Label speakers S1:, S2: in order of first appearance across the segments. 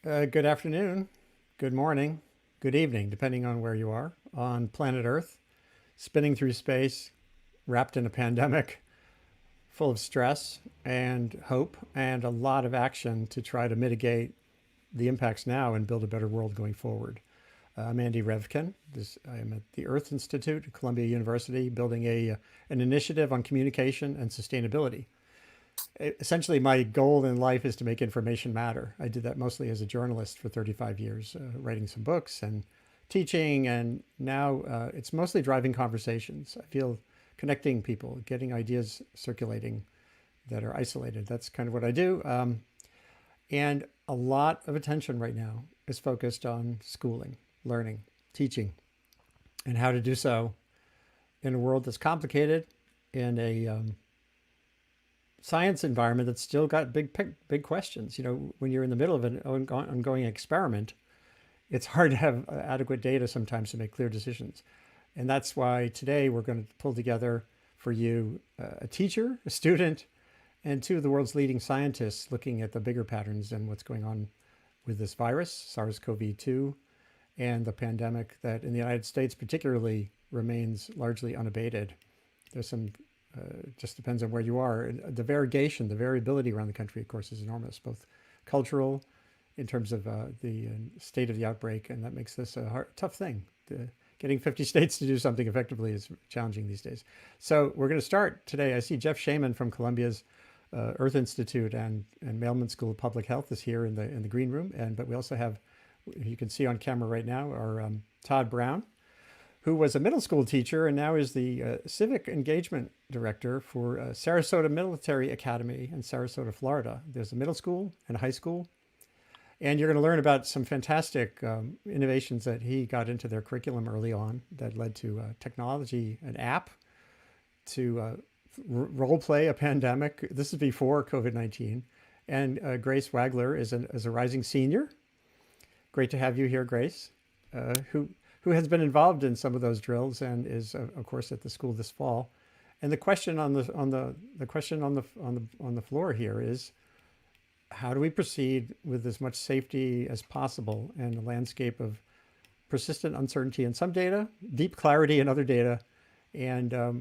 S1: Good afternoon, good morning, good evening, depending on where you are on planet Earth, spinning through space, wrapped in a pandemic, full of stress and hope, and a lot of action to try to mitigate the impacts now and build a better world going forward. I'm Andy Revkin. I am at the Earth Institute at Columbia University, building an initiative on communication and sustainability. Essentially, my goal in life is to make information matter. I did that mostly as a journalist for 35 years, writing some books and teaching, and now it's mostly driving conversations. I feel connecting people, getting ideas circulating that are isolated. That's kind of what I do. And a lot of attention right now is focused on schooling, learning, teaching, and how to do so in a world that's complicated, in a science environment that's still got big questions. You know, when you're in the middle of an ongoing experiment, it's hard to have adequate data sometimes to make clear decisions. And that's why today we're going to pull together for you a teacher, a student, and two of the world's leading scientists looking at the bigger patterns and what's going on with this virus, SARS-CoV-2, and the pandemic that in the United States particularly remains largely unabated. There's some just depends on where you are. And the variability around the country, of course, is enormous, both cultural in terms of the state of the outbreak, and that makes this a tough thing. Getting 50 states to do something effectively is challenging these days. So we're going to start today. I see Jeff Shaman from Columbia's Earth Institute and Mailman School of Public Health is here in the green room, but we also have, you can see on camera right now, our Todd Brown, who was a middle school teacher and now is the civic engagement director for Sarasota Military Academy in Sarasota, Florida. There's a middle school and a high school. And you're going to learn about some fantastic innovations that he got into their curriculum early on that led to technology, an app to role play a pandemic. This is before COVID-19. And Grace Wagler is a rising senior. Great to have you here, Grace, who has been involved in some of those drills and is, of course, at the school this fall. And the question on the floor here is, how do we proceed with as much safety as possible in a landscape of persistent uncertainty in some data, deep clarity in other data, and a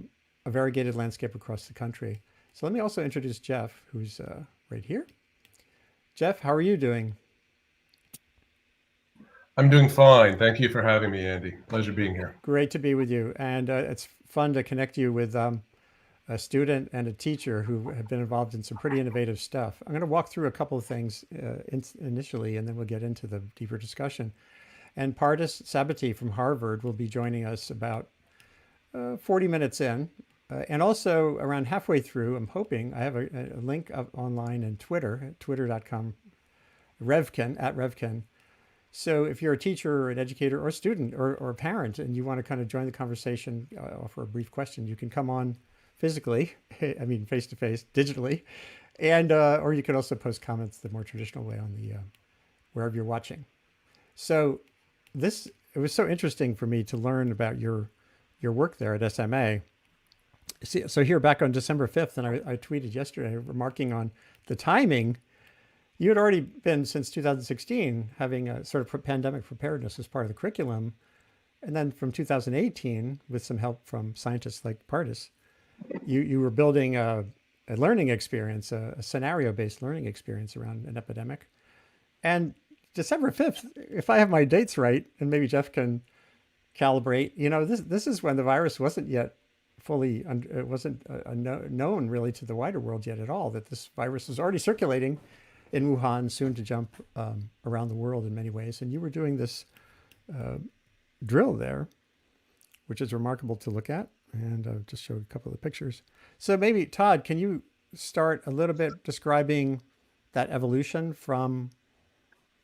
S1: variegated landscape across the country? So let me also introduce Jeff, who's right here. Jeff, how are you doing?
S2: I'm doing fine. Thank you for having me, Andy. Pleasure being here.
S1: Great to be with you. And it's fun to connect you with a student and a teacher who have been involved in some pretty innovative stuff. I'm going to walk through a couple of things initially, and then we'll get into the deeper discussion. And Pardis Sabeti from Harvard will be joining us about 40 minutes in. And also around halfway through, I'm hoping, I have a link up online in Twitter, at twitter.com, Revkin, at Revkin. So if you're a teacher or an educator or a student or a parent and you want to kind of join the conversation, offer a brief question, you can come on physically, I mean face-to-face, digitally, and or you can also post comments the more traditional way on the wherever you're watching. So it was so interesting for me to learn about your work there at SMA. So here back on December 5th, and I tweeted yesterday remarking on the timing. You had already been since 2016 having a sort of pandemic preparedness as part of the curriculum. And then from 2018, with some help from scientists like Pardis, you were building a learning experience, a scenario-based learning experience around an epidemic. And December 5th, if I have my dates right, and maybe Jeff can calibrate, you know, this is when the virus wasn't yet fully, it wasn't known really to the wider world yet at all, that this virus was already circulating in Wuhan, soon to jump around the world in many ways. And you were doing this drill there, which is remarkable to look at. And I'll just show a couple of the pictures. So maybe, Todd, can you start a little bit describing that evolution from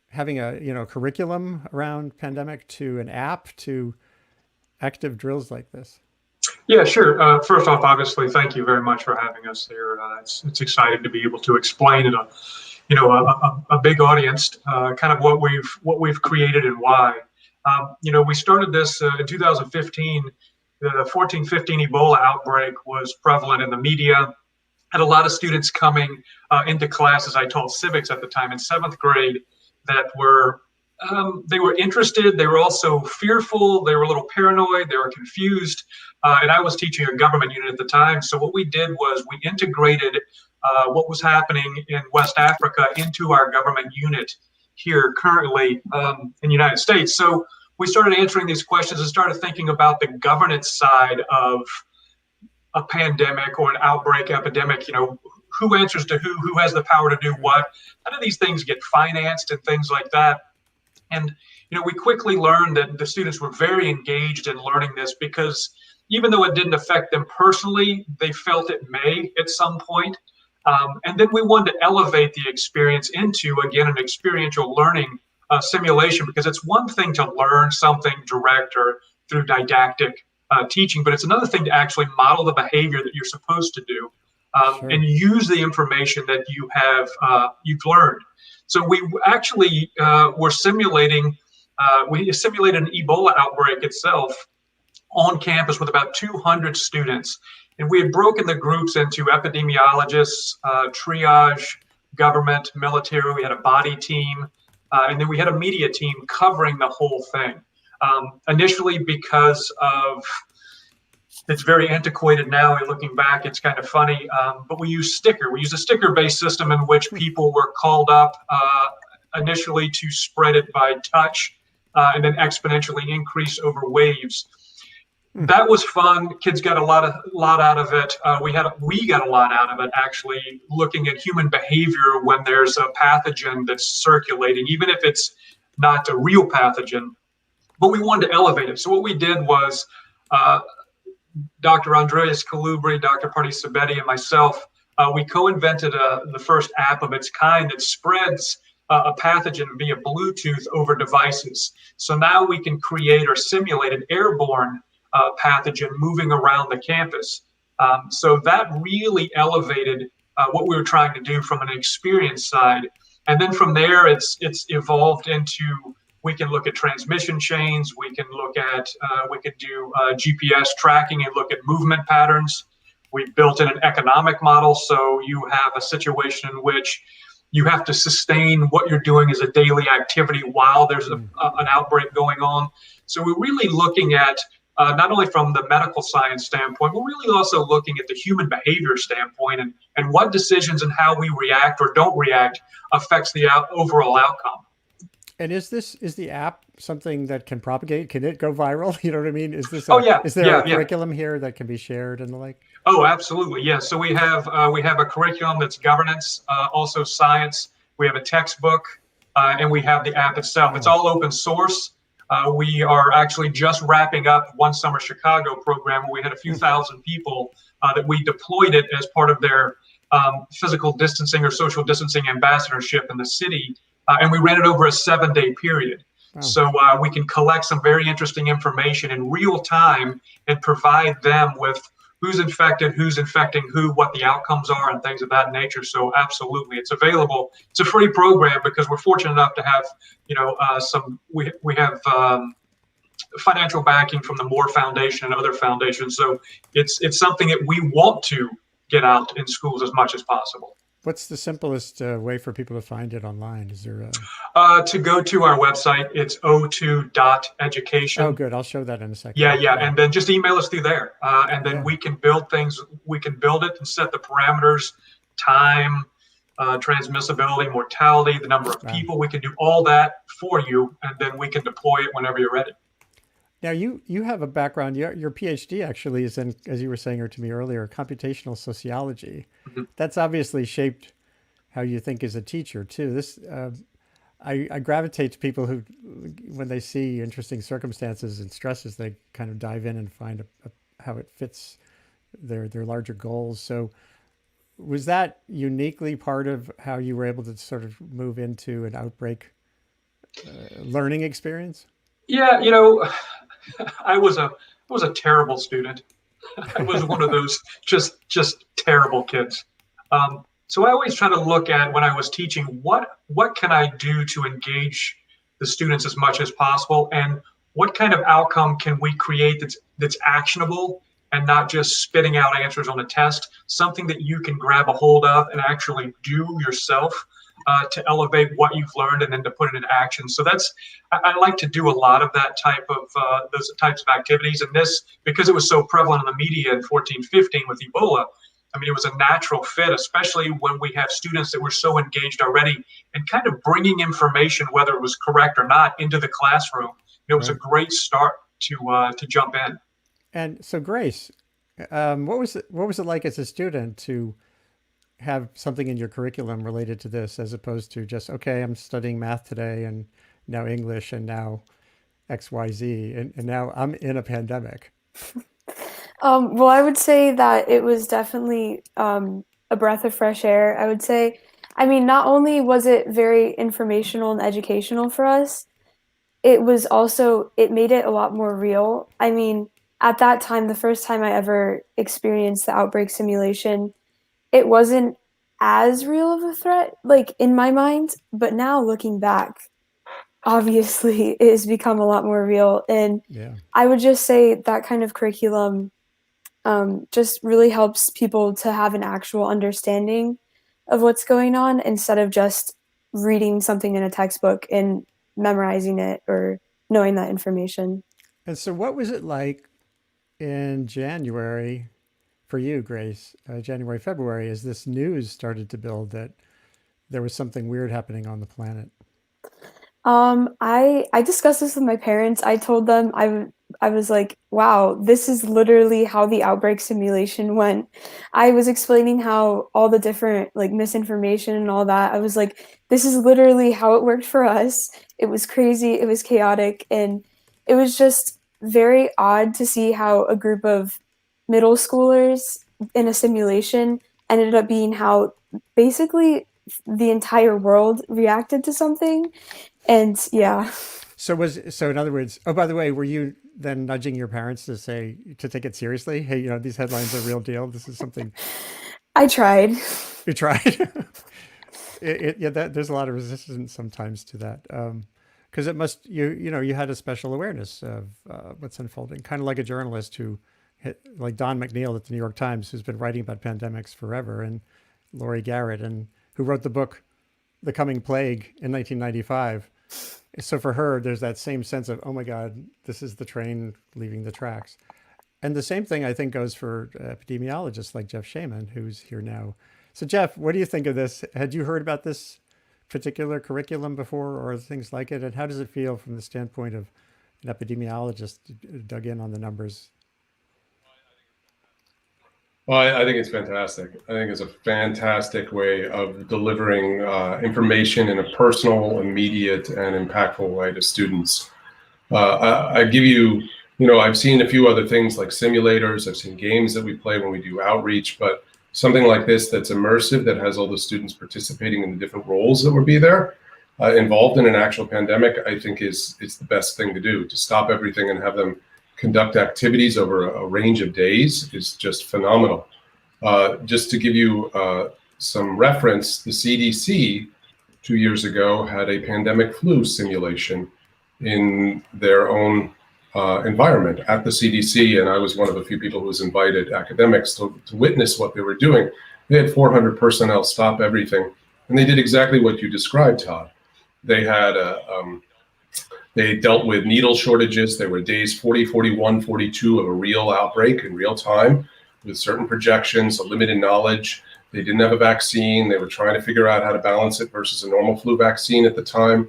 S1: having a curriculum around pandemic to an app to active drills like this?
S3: Yeah, sure. First off, obviously, thank you very much for having us here. It's exciting to be able to explain in a big audience, kind of what we've created and why. We started this in 2015. The 14-15 Ebola outbreak was prevalent in the media. Had a lot of students coming into classes. I taught civics at the time in 7th grade, that were they were interested. They were also fearful. They were a little paranoid. They were confused. And I was teaching a government unit at the time. So what we did was we integrated what was happening in West Africa into our government unit here currently in the United States. So we started answering these questions and started thinking about the governance side of a pandemic or an outbreak epidemic. Who answers to who has the power to do what, how do these things get financed and things like that. And we quickly learned that the students were very engaged in learning this, because even though it didn't affect them personally, they felt it may at some point. And then we wanted to elevate the experience into, again, an experiential learning simulation, because it's one thing to learn something direct or through didactic teaching, but it's another thing to actually model the behavior that you're supposed to do and use the information that you've learned. So we actually were simulating, we simulated an Ebola outbreak itself on campus with about 200 students. And we had broken the groups into epidemiologists, triage, government, military. We had a body team, and then we had a media team covering the whole thing. Initially, because of it's very antiquated now, and looking back, it's kind of funny, but we use sticker. We use a sticker-based system in which people were called up initially to spread it by touch, and then exponentially increase over waves. That was fun. Kids got a lot out of it. We got a lot out of it, actually, looking at human behavior when there's a pathogen that's circulating, even if it's not a real pathogen. But we wanted to elevate it. So what we did was Dr. Andreas Kalubri, Dr. Pardis Sabeti, and myself, we co-invented the first app of its kind that spreads a pathogen via Bluetooth over devices. So now we can create or simulate an airborne pathogen moving around the campus. So that really elevated what we were trying to do from an experience side. And then from there, it's evolved into, we can look at transmission chains, we can look at, we could do GPS tracking and look at movement patterns. We built in an economic model, so you have a situation in which you have to sustain what you're doing as a daily activity while there's an outbreak going on. So we're really looking at, not only from the medical science standpoint, we're really also looking at the human behavior standpoint and what decisions and how we react or don't react affects the overall outcome.
S1: And is the app something that can propagate? Can it go viral? You know what I mean? Is this? Is there a curriculum here that can be shared and the like?
S3: Oh, absolutely. Yeah. So we have a curriculum that's governance, also science. We have a textbook, and we have the app itself. It's all open source. We are actually just wrapping up One Summer Chicago program, where we had a few thousand people that we deployed it as part of their physical distancing or social distancing ambassadorship in the city. And we ran it over a 7-day period. Wow. So we can collect some very interesting information in real time and provide them with who's infected, who's infecting who, what the outcomes are, and things of that nature. So absolutely, it's available. It's a free program because we're fortunate enough to have, we have financial backing from the Moore Foundation and other foundations. So it's something that we want to get out in schools as much as possible.
S1: What's the simplest way for people to find it online? Is there
S3: to go to our website? It's o2.education.
S1: Oh, good. I'll show that in a second.
S3: Yeah. And then just email us through there. And then we can build things. We can build it and set the parameters, time, transmissibility, mortality, the number of people. We can do all that for you, and then we can deploy it whenever you're ready.
S1: Now, you have a background, your PhD actually is in, as you were saying to me earlier, computational sociology. Mm-hmm. That's obviously shaped how you think as a teacher too. This, I gravitate to people who, when they see interesting circumstances and stresses, they kind of dive in and find how it fits their larger goals. So was that uniquely part of how you were able to sort of move into an outbreak learning experience? Yeah,
S3: I was a terrible student. I was one of those just terrible kids. So I always try to look at, when I was teaching, what can I do to engage the students as much as possible, and what kind of outcome can we create that's actionable and not just spitting out answers on a test, something that you can grab a hold of and actually do yourself. to elevate what you've learned and then to put it into action. So I like to do a lot of that type of those types of activities. And this, because it was so prevalent in the media in 14-15 with Ebola, I mean, it was a natural fit, especially when we have students that were so engaged already and kind of bringing information, whether it was correct or not, into the classroom. It was a great start to jump in.
S1: And so, Grace, what was it like as a student to have something in your curriculum related to this, as opposed to just, okay, I'm studying math today and now English and now XYZ and now I'm in a pandemic?
S4: Well, I would say that it was definitely a breath of fresh air, I would say. I mean, not only was it very informational and educational for us, it was also, it made it a lot more real. I mean, at that time, the first time I ever experienced the outbreak simulation, it wasn't as real of a threat, like in my mind, but now looking back, obviously it has become a lot more real. And
S1: Yeah.
S4: I would just say that kind of curriculum just really helps people to have an actual understanding of what's going on instead of just reading something in a textbook and memorizing it or knowing that information.
S1: And so, what was it like in January for you, Grace? January, February, as this news started to build that there was something weird happening on the planet.
S4: I discussed this with my parents. I told them I was like, wow, this is literally how the outbreak simulation went. I was explaining how all the different like misinformation and all that. I was like, this is literally how it worked for us. It was crazy, it was chaotic, and it was just very odd to see how a group of middle schoolers in a simulation ended up being how basically the entire world reacted to something. And yeah,
S1: So in other words, oh, by the way, were you then nudging your parents to say, to take it seriously? Hey, these headlines are real deal. This is something
S4: I tried.
S1: you tried. Yeah, there's a lot of resistance sometimes to that. Because it must, you had a special awareness of what's unfolding, kind of like a journalist like Don McNeil at the New York Times, who's been writing about pandemics forever, and Laurie Garrett, and who wrote the book The Coming Plague in 1995. So for her, there's that same sense of, oh my God, this is the train leaving the tracks. And the same thing, I think, goes for epidemiologists like Jeff Shaman, who's here now. So Jeff, what do you think of this? Had you heard about this particular curriculum before or things like it? And how does it feel from the standpoint of an epidemiologist dug in on the numbers?
S2: Well, I think it's fantastic. I think it's a fantastic way of delivering information in a personal, immediate, and impactful way to students. I give you, I've seen a few other things like simulators. I've seen games that we play when we do outreach, but something like this that's immersive, that has all the students participating in the different roles that would be there, involved in an actual pandemic, I think it's the best thing to do. To stop everything and have them conduct activities over a range of days is just phenomenal. Just to give you some reference, the CDC 2 years ago had a pandemic flu simulation in their own environment at the CDC, and I was one of the few people who was invited, academics, to witness what they were doing. They had 400 personnel stop everything, and they did exactly what you described, Todd. They had they dealt with needle shortages. There were days 40, 41, 42 of a real outbreak in real time with certain projections, a limited knowledge. They didn't have a vaccine. They were trying to figure out how to balance it versus a normal flu vaccine at the time.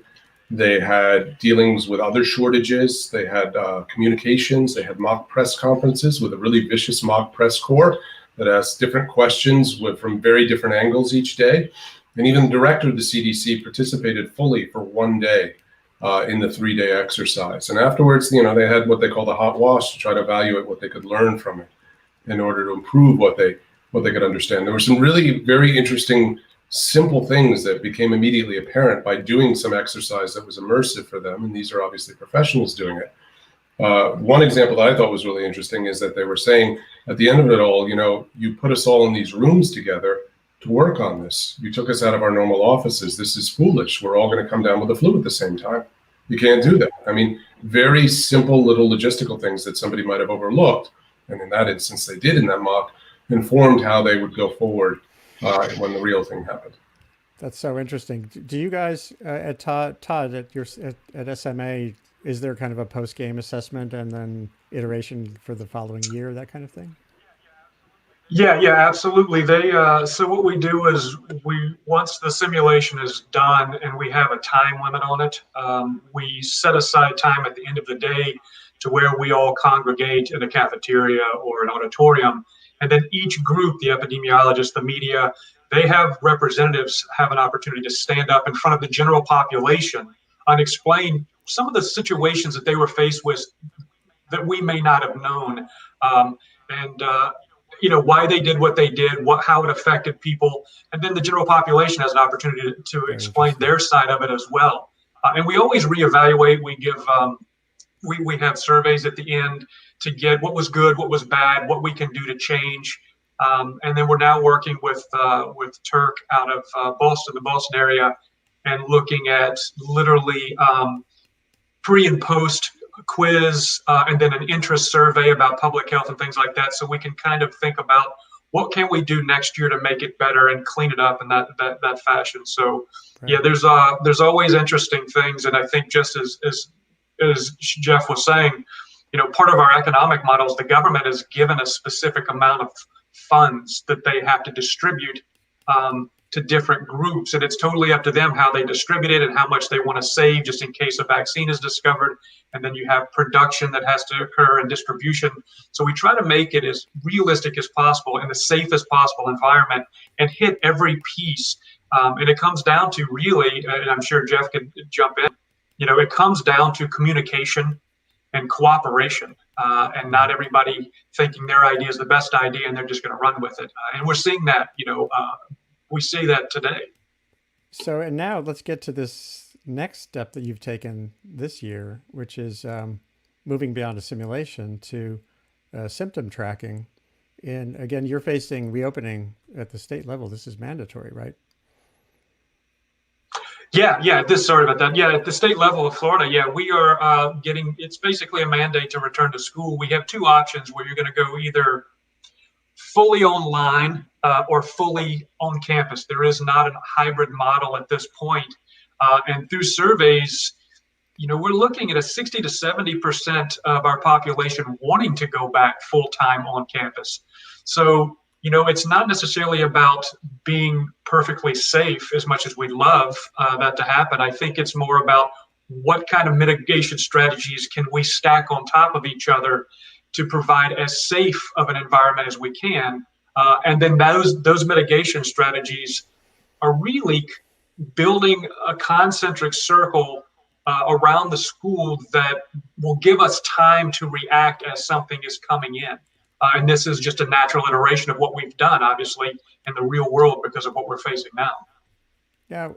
S2: They had dealings with other shortages. They had communications. They had mock press conferences with a really vicious mock press corps that asked different questions from very different angles each day. And even the director of the CDC participated fully for 1 day in the 3-day exercise. And afterwards, they had what they call the hot wash to try to evaluate what they could learn from it in order to improve what they could understand. There were some really very interesting, simple things that became immediately apparent by doing some exercise that was immersive for them. And these are obviously professionals doing it. One example that I thought was really interesting is that they were saying at the end of it all, you put us all in these rooms together to work on this. You took us out of our normal offices. This is foolish. We're all going to come down with the flu at the same time. You can't do that. I mean, very simple little logistical things that somebody might have overlooked. And in that instance, they did in that mock, informed how they would go forward when the real thing happened.
S1: That's so interesting. Do you guys at Todd at SMA, is there kind of a post game assessment and then iteration for the following year, that kind of thing?
S3: Yeah, absolutely. So what we do is once the simulation is done and we have a time limit on it, we set aside time at the end of the day to where we all congregate in a cafeteria or an auditorium. And then each group, the epidemiologists, the media, they have representatives have an opportunity to stand up in front of the general population and explain some of the situations that they were faced with that we may not have known. And why they did what they did, how it affected people, and then the general population has an opportunity to
S1: Very
S3: explain
S1: interesting.
S3: their side of it as well. And we always reevaluate. We give we have surveys at the end to get what was good, what was bad, what we can do to change. And then we're now working with Turk out of Boston, the Boston area, and looking at literally pre and post quiz, and then an interest survey about public health and things like that, so we can kind of think about what can we do next year to make it better and clean it up in that fashion. So yeah,
S1: Right.
S3: there's always interesting things, and I think just as Jeff was saying, part of our economic model is the government is given a specific amount of funds that they have to distribute to different groups, and it's totally up to them how they distribute it and how much they want to save just in case a vaccine is discovered. And then you have production that has to occur and distribution. So we try to make it as realistic as possible in the safest possible environment and hit every piece. And it comes down to really, and I'm sure Jeff can jump in, it comes down to communication and cooperation, and not everybody thinking their idea is the best idea and they're just going to run with it. And we're seeing that, we see that today.
S1: So, and now let's get to this next step that you've taken this year, which is moving beyond a simulation to symptom tracking. And again, you're facing reopening at the state level. This is mandatory, right?
S3: Yeah. Sorry about that. Yeah, at the state level of Florida, yeah, we are it's basically a mandate to return to school. We have two options where you're going to go either fully online or fully on campus. There is not a hybrid model at this point. And through surveys, we're looking at a 60 to 70% of our population wanting to go back full time on campus. So, it's not necessarily about being perfectly safe as much as we'd love that to happen. I think it's more about what kind of mitigation strategies can we stack on top of each other to provide as safe of an environment as we can. And then those mitigation strategies are really building a concentric circle around the school that will give us time to react as something is coming in. And this is just a natural iteration of what we've done, obviously, in the real world because of what we're facing now.
S1: Now,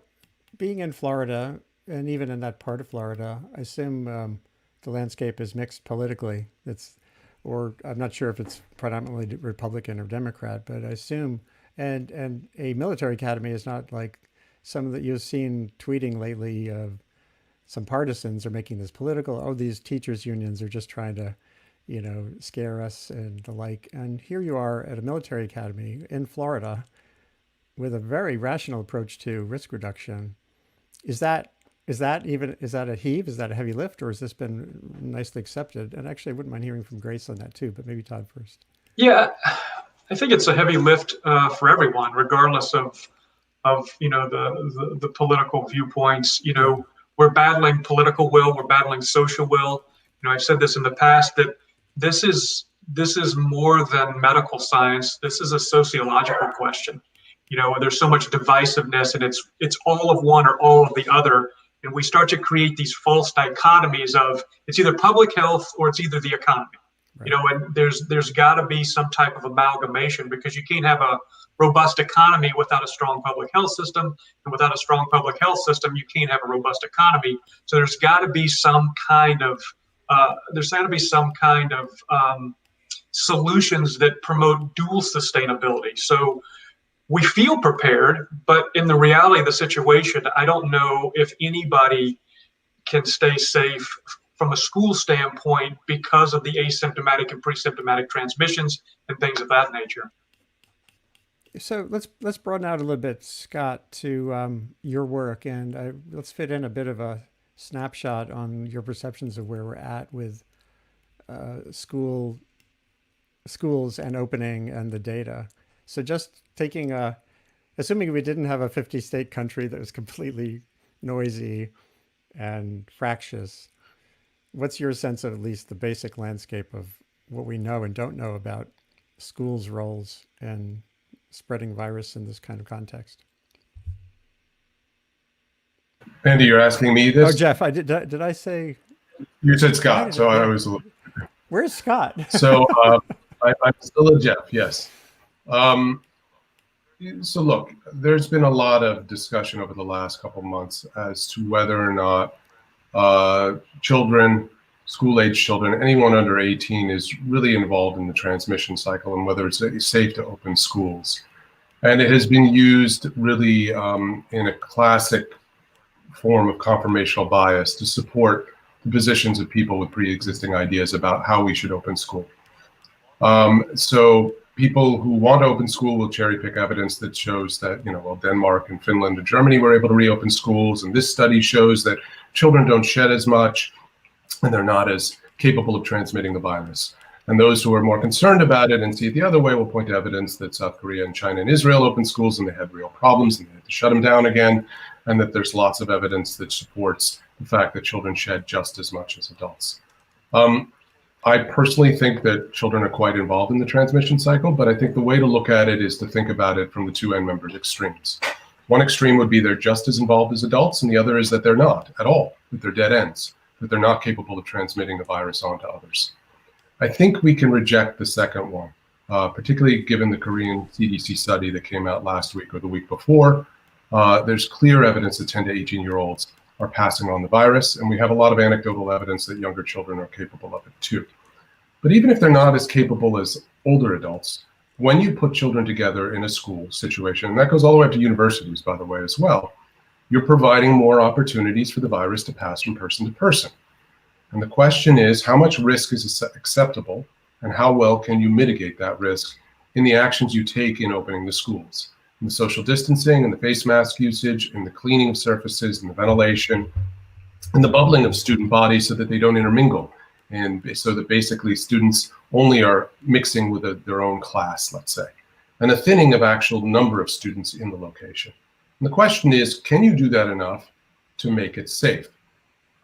S1: being in Florida, and even in that part of Florida, I assume the landscape is mixed politically. Or I'm not sure if it's predominantly Republican or Democrat, but I assume, and a military academy is not like some that you've seen tweeting lately. Some partisans are making this political. Oh, these teachers unions are just trying to, scare us and the like. And here you are at a military academy in Florida with a very rational approach to risk reduction. Is that a heave? Is that a heavy lift, or has this been nicely accepted? And actually, I wouldn't mind hearing from Grace on that too, but maybe Todd first.
S3: Yeah, I think it's a heavy lift for everyone, regardless of the political viewpoints. We're battling political will, we're battling social will. I've said this in the past that this is more than medical science. This is a sociological question. There's so much divisiveness, and it's all of one or all of the other. And we start to create these false dichotomies of it's either public health or it's either the economy.
S1: Right.
S3: And there's got to be some type of amalgamation, because you can't have a robust economy without a strong public health system, and without a strong public health system, you can't have a robust economy. So there's got to be some kind of solutions that promote dual sustainability. So we feel prepared, but in the reality of the situation, I don't know if anybody can stay safe from a school standpoint because of the asymptomatic and pre-symptomatic transmissions and things of that nature.
S1: So let's broaden out a little bit, Scott, to your work, and let's fit in a bit of a snapshot on your perceptions of where we're at with schools and opening and the data. So just assuming we didn't have a 50-state country that was completely noisy and fractious, what's your sense of at least the basic landscape of what we know and don't know about schools' roles in spreading virus in this kind of context?
S2: Andy, you're asking me this?
S1: Oh, Jeff, did I say?
S2: You said Scott, so I was a little...
S1: Where's Scott?
S2: So I'm still a Jeff, yes. So look, there's been a lot of discussion over the last couple of months as to whether or not children, school-age children, anyone under 18 is really involved in the transmission cycle and whether it's safe to open schools. And it has been used really in a classic form of confirmational bias to support the positions of people with pre-existing ideas about how we should open school. So people who want to open school will cherry pick evidence that shows that, Denmark and Finland and Germany were able to reopen schools. And this study shows that children don't shed as much and they're not as capable of transmitting the virus. And those who are more concerned about it and see it the other way will point to evidence that South Korea and China and Israel opened schools and they had real problems and they had to shut them down again. And that there's lots of evidence that supports the fact that children shed just as much as adults. I personally think that children are quite involved in the transmission cycle, but I think the way to look at it is to think about it from the two end members' extremes. One extreme would be they're just as involved as adults, and the other is that they're not at all, that they're dead ends, that they're not capable of transmitting the virus onto others. I think we can reject the second one, particularly given the Korean CDC study that came out last week or the week before. There's clear evidence that 10 to 18-year-olds are passing on the virus, and we have a lot of anecdotal evidence that younger children are capable of it too. But even if they're not as capable as older adults, when you put children together in a school situation, and that goes all the way up to universities, by the way, as well, you're providing more opportunities for the virus to pass from person to person. And the question is, how much risk is acceptable, and how well can you mitigate that risk in the actions you take in opening the schools? In the social distancing, and the face mask usage, and the cleaning of surfaces, and the ventilation, and the bubbling of student bodies so that they don't intermingle, and so that basically students only are mixing with their own class, let's say, and a thinning of actual number of students in the location. And the question is, can you do that enough to make it safe?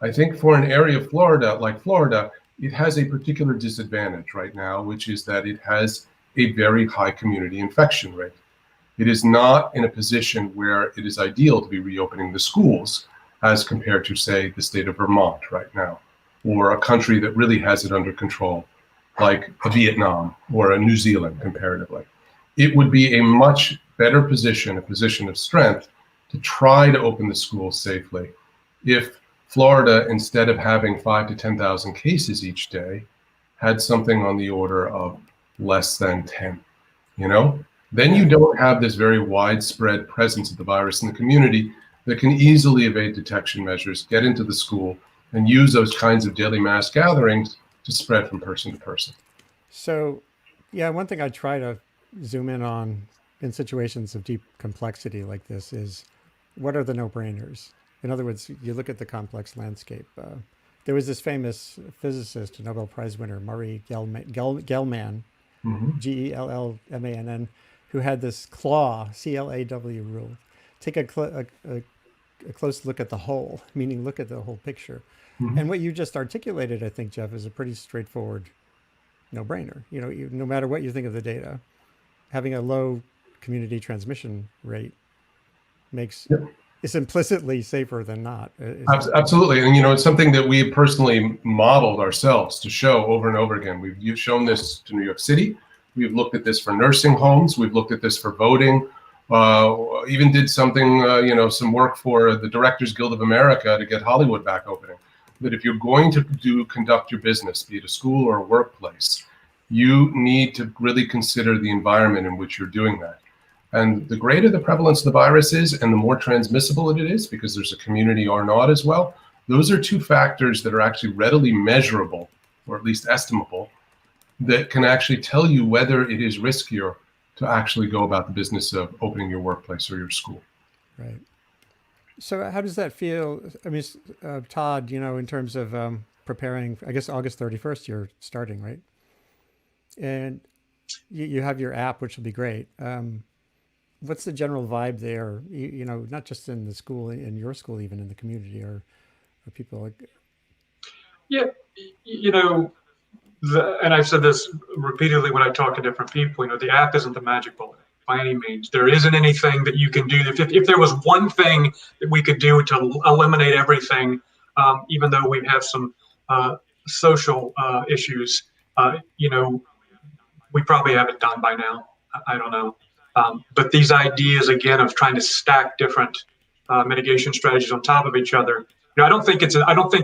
S2: I think for an area of Florida, like Florida, it has a particular disadvantage right now, which is that it has a very high community infection rate. It is not in a position where it is ideal to be reopening the schools as compared to, say, the state of Vermont right now, or a country that really has it under control, like Vietnam or a New Zealand comparatively. It would be a much better position, a position of strength, to try to open the schools safely if Florida, instead of having 5,000 to 10,000 cases each day, had something on the order of less than 10, Then you don't have this very widespread presence of the virus in the community that can easily evade detection measures, get into the school, and use those kinds of daily mass gatherings to spread from person to person.
S1: So, yeah, one thing I try to zoom in on in situations of deep complexity like this is, what are the no-brainers? In other words, you look at the complex landscape. There was this famous physicist, Nobel Prize winner, Murray Gell-Mann, Gellmann, who had this CLAW, C-L-A-W rule. Take a close look at the whole, meaning look at the whole picture. Mm-hmm. And what you just articulated, I think, Jeff, is a pretty straightforward no-brainer. No matter what you think of the data, having a low community transmission rate makes it's implicitly safer than not.
S2: Absolutely. And, it's something that we personally modeled ourselves to show over and over again. We've shown this to New York City. We've looked at this for nursing homes. We've looked at this for voting. Even did something, some work for the Directors Guild of America to get Hollywood back opening. That if you're going to conduct your business, be it a school or a workplace, you need to really consider the environment in which you're doing that. And the greater the prevalence of the virus is and the more transmissible it is, because there's a community or not as well, those are two factors that are actually readily measurable, or at least estimable, that can actually tell you whether it is riskier to actually go about the business of opening your workplace or your school.
S1: Right. So how does that feel? I mean, Todd, in terms of preparing, I guess August 31st, you're starting, right? And you have your app, which will be great. What's the general vibe there? Not just in the school, in your school, even in the community, or people like.
S3: Yeah, and I've said this repeatedly when I talk to different people. The app isn't the magic bullet by any means. There isn't anything that you can do. If there was one thing that we could do to eliminate everything, even though we have some social issues, we probably have it done by now. I don't know. But these ideas, again, of trying to stack different mitigation strategies on top of each other, I don't think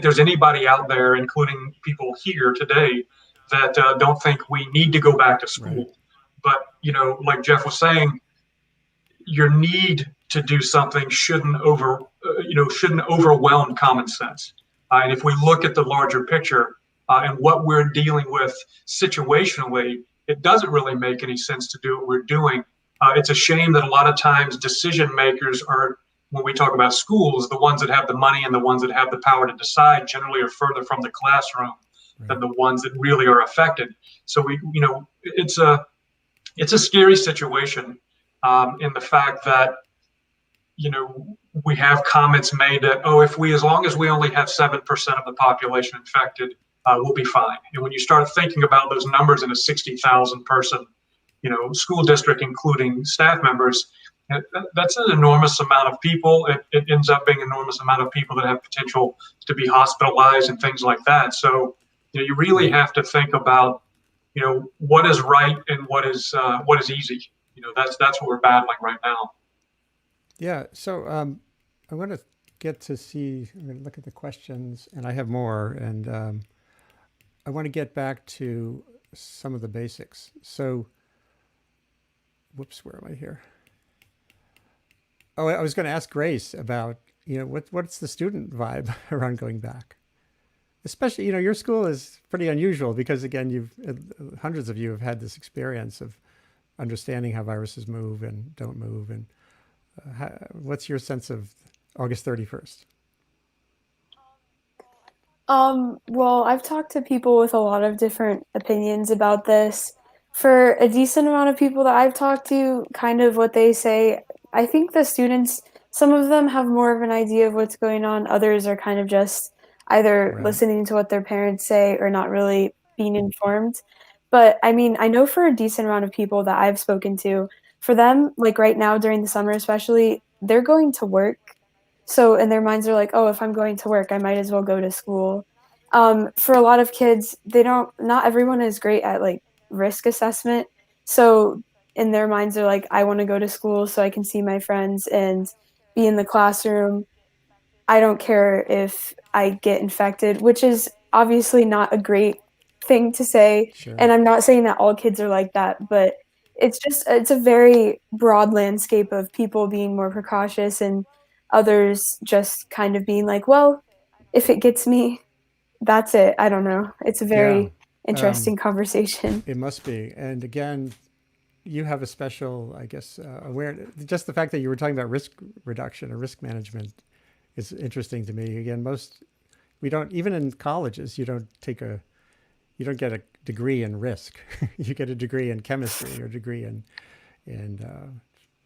S3: there's anybody out there, including people here today, that don't think we need to go back to school. Right. But, like Jeff was saying, your need to do something shouldn't overwhelm common sense. And if we look at the larger picture and what we're dealing with situationally, it doesn't really make any sense to do what we're doing. It's a shame that a lot of times decision makers are, when we talk about schools, the ones that have the money and the ones that have the power to decide generally are further from the classroom than the ones that really are affected. So it's a scary situation in the fact that, we have comments made that, as long as we only have 7% of the population infected, we'll be fine. And when you start thinking about those numbers in a 60,000 person, school district, including staff members, that's an enormous amount of people. It ends up being an enormous amount of people that have potential to be hospitalized and things like that. So, you really have to think about, what is right and what is easy. That's what we're battling right now.
S1: Yeah. So I want to get to see. I'm going to look at the questions, and I have more, and I want to get back to some of the basics. So, whoops, where am I here? Oh, I was going to ask Grace about, what's the student vibe around going back? Especially, your school is pretty unusual because, again, hundreds of you have had this experience of understanding how viruses move and don't move. And what's your sense of August 31st?
S4: Well, I've talked to people with a lot of different opinions about this. For a decent amount of people that I've talked to, kind of what they say, I think the students, some of them have more of an idea of what's going on. Others are kind of just either listening to what their parents say or not really being informed. But I mean, I know for a decent amount of people that I've spoken to, for them, like right now during the summer especially, they're going to work. So in their minds, they're like, oh, if I'm going to work, I might as well go to school. For a lot of kids, not everyone is great at like risk assessment. So in their minds, they're like, I want to go to school so I can see my friends and be in the classroom. I don't care if I get infected, which is obviously not a great thing to say.
S1: Sure.
S4: And I'm not saying that all kids are like that, but it's a very broad landscape of people being more precautious and others just kind of being like, well, if it gets me, that's it. I don't know. It's a very interesting conversation.
S1: It must be. And again, you have a special, I guess, awareness. Just the fact that you were talking about risk reduction or risk management is interesting to me. Again, we don't, even in colleges, you don't get a degree in risk. You get a degree in chemistry or a degree in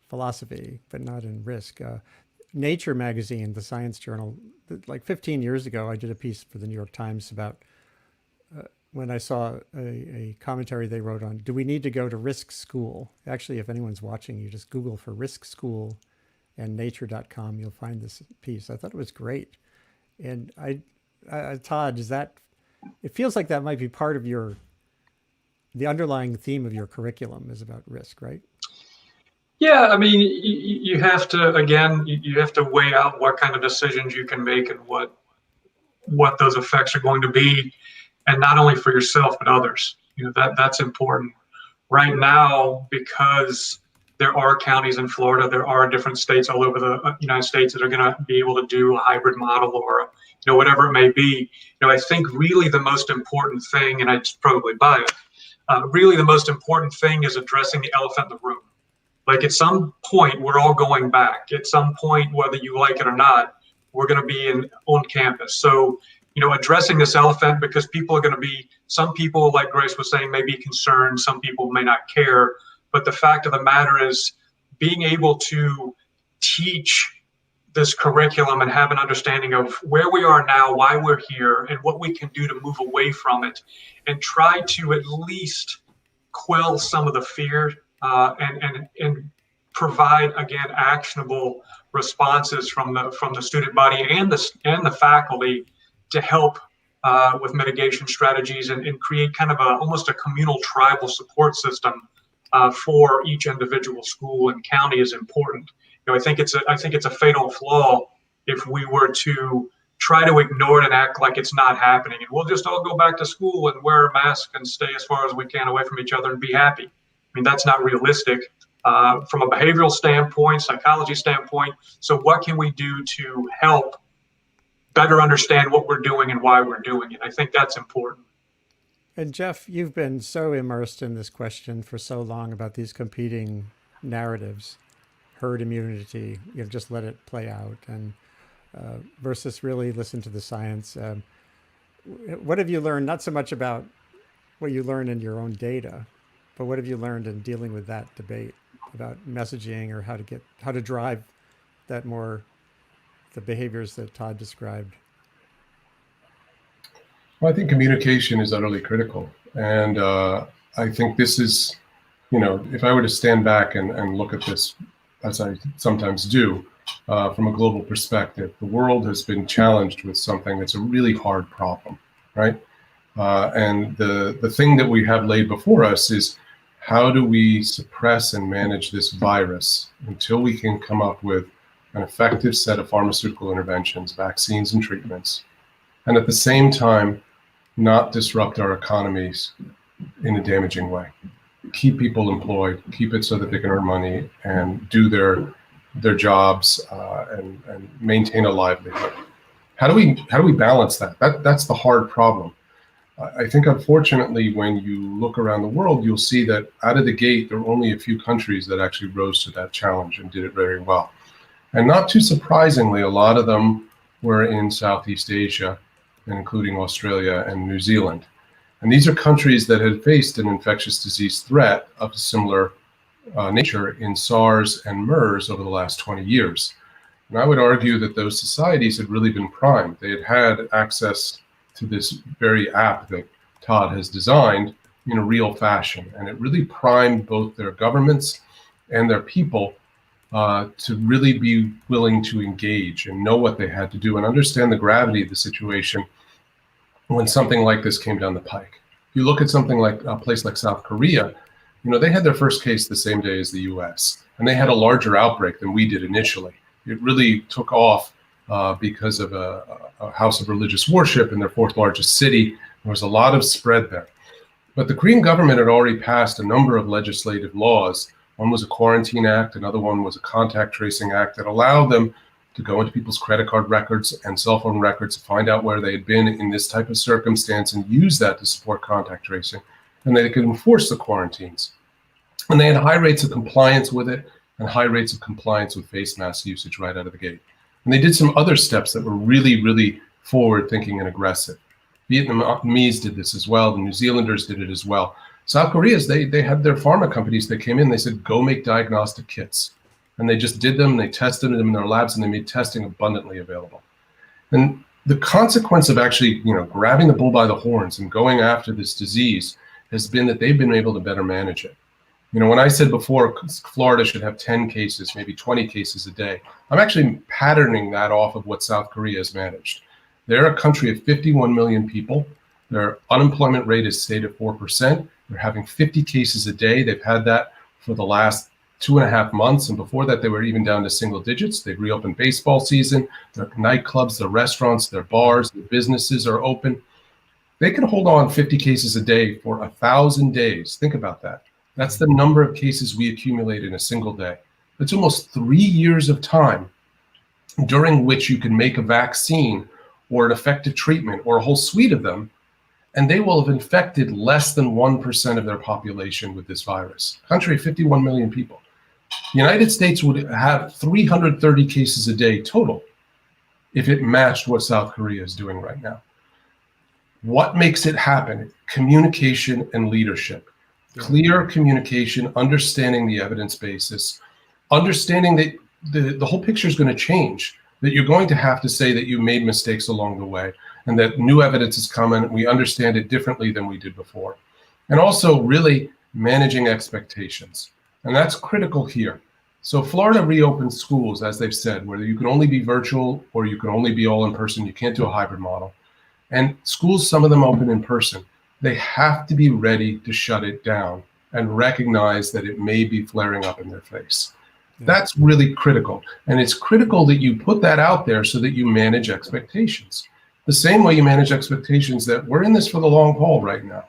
S1: philosophy, but not in risk. Nature magazine, the science journal, like 15 years ago, I did a piece for the New York Times about when I saw a commentary they wrote on, do we need to go to risk school? Actually, if anyone's watching, you just Google for risk school and nature.com, you'll find this piece. I thought it was great. And Todd, it feels like that might be part of the underlying theme of your curriculum is about risk, right?
S3: Yeah, I mean, you have to weigh out what kind of decisions you can make and what those effects are going to be, and not only for yourself but others. That's important. Right now, because there are counties in Florida, there are different states all over the United States that are going to be able to do a hybrid model or whatever it may be. I think really the most important thing, and it's probably biased, really the most important thing is addressing the elephant in the room. Like at some point, we're all going back. At some point, whether you like it or not, we're going to be on campus. So, addressing this elephant, because people are going to be, some people, like Grace was saying, may be concerned. Some people may not care. But the fact of the matter is being able to teach this curriculum and have an understanding of where we are now, why we're here, and what we can do to move away from it, and try to at least quell some of the fear and provide, again, actionable responses from the student body and the faculty to help with mitigation strategies and create kind of almost a communal tribal support system for each individual school and county is important. I think it's a fatal flaw if we were to try to ignore it and act like it's not happening, and we'll just all go back to school and wear a mask and stay as far as we can away from each other and be happy. I mean, that's not realistic from a behavioral standpoint, psychology standpoint. So what can we do to help better understand what we're doing and why we're doing it? I think that's important.
S1: And Jeff, you've been so immersed in this question for so long about these competing narratives, herd immunity, just let it play out, and versus really listen to the science. What have you learned, not so much about what you learn in your own data, but what have you learned in dealing with that debate about messaging or how to drive that more, the behaviors that Todd described?
S2: Well, I think communication is utterly critical. And I think this is, if I were to stand back and look at this, as I sometimes do, from a global perspective, the world has been challenged with something that's a really hard problem, right? And the thing that we have laid before us is, how do we suppress and manage this virus until we can come up with an effective set of pharmaceutical interventions, vaccines, and treatments, and at the same time, not disrupt our economies in a damaging way. Keep people employed, keep it so that they can earn money and do their jobs and maintain a livelihood. How do we balance that? That's the hard problem. I think, unfortunately, when you look around the world, you'll see that out of the gate, there were only a few countries that actually rose to that challenge and did it very well. And not too surprisingly, a lot of them were in Southeast Asia, including Australia and New Zealand. And these are countries that had faced an infectious disease threat of a similar nature in SARS and MERS over the last 20 years. And I would argue that those societies had really been primed. They had access to this very app that Todd has designed in a real fashion. And it really primed both their governments and their people to really be willing to engage and know what they had to do and understand the gravity of the situation when something like this came down the pike. You look at something like a place like South Korea, they had their first case the same day as the US, and they had a larger outbreak than we did initially. It really took off because of a house of religious worship in their fourth largest city. There was a lot of spread there. But the Korean government had already passed a number of legislative laws. One was a quarantine act, another one was a contact tracing act that allowed them to go into people's credit card records and cell phone records to find out where they had been in this type of circumstance and use that to support contact tracing. And they could enforce the quarantines. And they had high rates of compliance with it and high rates of compliance with face mask usage right out of the gate. And they did some other steps that were really, really forward-thinking and aggressive. Vietnamese did this as well. The New Zealanders did it as well. South Koreans, they had their pharma companies that came in. They said, go make diagnostic kits. And they just did them. They tested them in their labs, and they made testing abundantly available. And the consequence of actually, grabbing the bull by the horns and going after this disease has been that they've been able to better manage it. When I said before Florida should have 10 cases, maybe 20 cases a day, I'm actually patterning that off of what South Korea has managed. They're a country of 51 million people. Their unemployment rate is stayed at 4%. They're having 50 cases a day. They've had that for the last 2.5 months. And before that, they were even down to single digits. They've reopened baseball season. Their nightclubs, their restaurants, their bars, their businesses are open. They can hold on 50 cases a day for 1,000 days. Think about that. That's the number of cases we accumulate in a single day. It's almost 3 years of time during which you can make a vaccine or an effective treatment or a whole suite of them and they will have infected less than 1% of their population with this virus. Country, 51 million people. The United States would have 330 cases a day total if it matched what South Korea is doing right now. What makes it happen? Communication and leadership. Clear communication, understanding the evidence basis, understanding that the whole picture is going to change, that you're going to have to say that you made mistakes along the way, and that new evidence is coming. We understand it differently than we did before. And also really managing expectations. And that's critical here. So Florida reopened schools, as they've said, where you can only be virtual or you can only be all in person. You can't do a hybrid model. And schools, some of them open in person. They have to be ready to shut it down and recognize that it may be flaring up in their face. Yeah. That's really critical. And it's critical that you put that out there so that you manage expectations. The same way you manage expectations that we're in this for the long haul right now.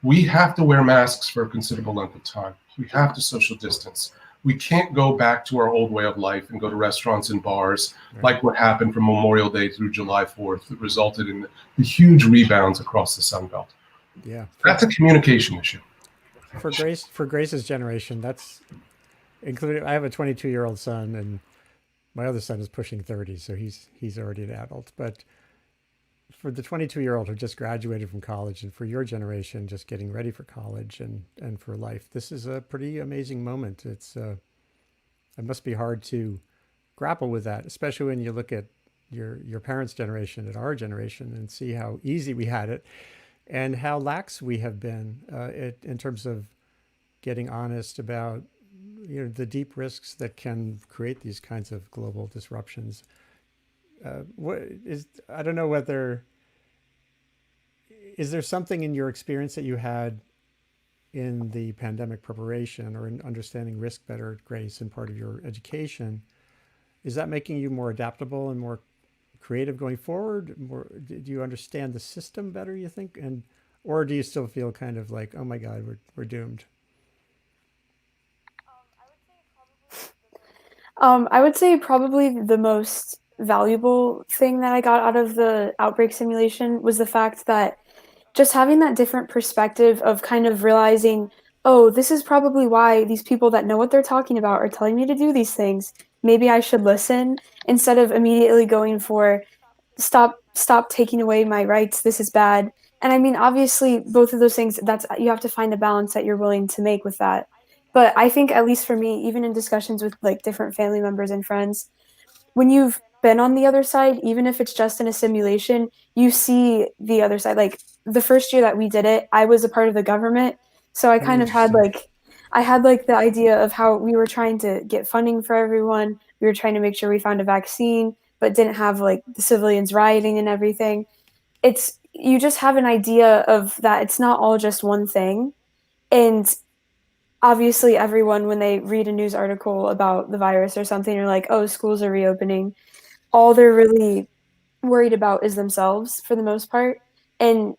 S2: We have to wear masks for a considerable length of time. We have to social distance. We can't go back to our old way of life and go to restaurants and bars like what happened from Memorial Day through July 4th that resulted in the huge rebounds across the Sun Belt.
S1: Yeah.
S2: That's a communication issue.
S1: For Grace's generation, that's including, I have a 22-year-old son, and my other son is pushing 30, so he's already an adult. But for the 22-year-old who just graduated from college, and for your generation just getting ready for college and for life, this is a pretty amazing moment. It must be hard to grapple with that, especially when you look at your parents' generation and our generation and see how easy we had it and how lax we have been in terms of getting honest about the deep risks that can create these kinds of global disruptions. I don't know whether, is there something in your experience that you had in the pandemic preparation or in understanding risk better, Grace, and part of your education? Is that making you more adaptable and more creative going forward? Do you understand the system better, you think? Or do you still feel kind of like, oh my God, we're doomed?
S4: I would say probably the most valuable thing that I got out of the outbreak simulation was the fact that just having that different perspective of kind of realizing, oh, this is probably why these people that know what they're talking about are telling me to do these things. Maybe I should listen, instead of immediately going for stop taking away my rights. This is bad. And I mean, obviously, both of those things, you have to find a balance that you're willing to make with that. But I think, at least for me, even in discussions with like different family members and friends, when you've been on the other side, even if it's just in a simulation, you see the other side. Like the first year that we did it, I was a part of the government. So I kind of had the idea of how we were trying to get funding for everyone. We were trying to make sure we found a vaccine, but didn't have like the civilians rioting and everything. You just have an idea of that it's not all just one thing. And obviously everyone, when they read a news article about the virus or something, are like, oh, schools are reopening. All they're really worried about is themselves for the most part. And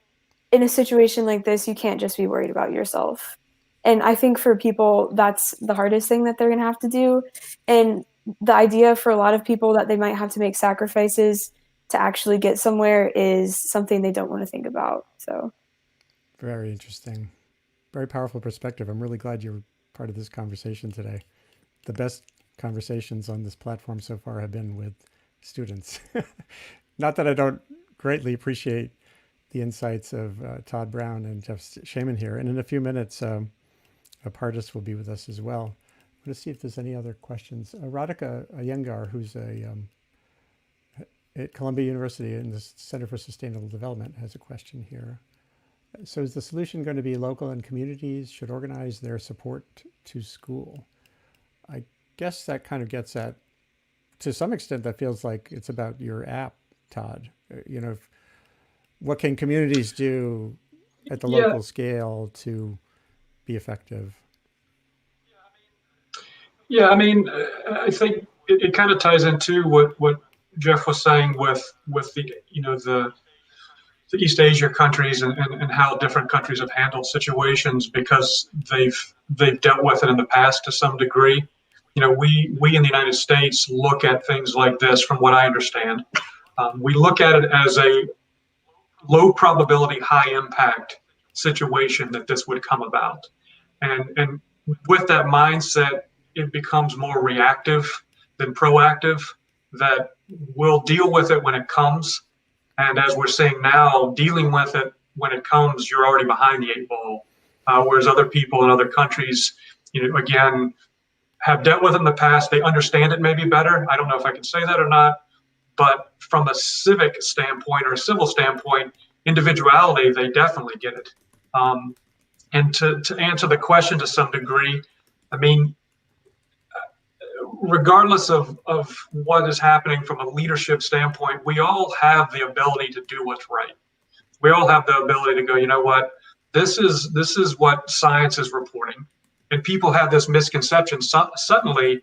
S4: in a situation like this, you can't just be worried about yourself. And I think for people, that's the hardest thing that they're going to have to do. And the idea for a lot of people that they might have to make sacrifices to actually get somewhere is something they don't want to think about. So
S1: very interesting. Very powerful perspective. I'm really glad you're part of this conversation today. The best conversations on this platform so far have been with students. Not that I don't greatly appreciate the insights of Todd Brown and Jeff Shaman here. And in a few minutes, Pardis will be with us as well. I'm going to see if there's any other questions. Radhika Iyengar, who's at Columbia University in the Center for Sustainable Development, has a question here. So is the solution going to be local and communities should organize their support to school? I guess that kind of gets at, to some extent, that feels like it's about your app, Todd. What can communities do at the local scale to be effective?
S3: Yeah, I mean, I think it kind of ties into what Jeff was saying with the East Asia countries and how different countries have handled situations because they've dealt with it in the past to some degree. We in the United States look at things like this, from what I understand. We look at it as a low probability, high impact situation that this would come about. And with that mindset, it becomes more reactive than proactive, that we'll deal with it when it comes. And as we're saying now, dealing with it when it comes, you're already behind the 8 ball. Whereas other people in other countries, again, have dealt with it in the past. They understand it maybe better. I don't know if I can say that or not. But from a civic standpoint or a civil standpoint, individuality, they definitely get it. And to answer the question to some degree, I mean, regardless of what is happening from a leadership standpoint, we all have the ability to do what's right. We all have the ability to go, you know what, this is what science is reporting. And people have this misconception. Suddenly,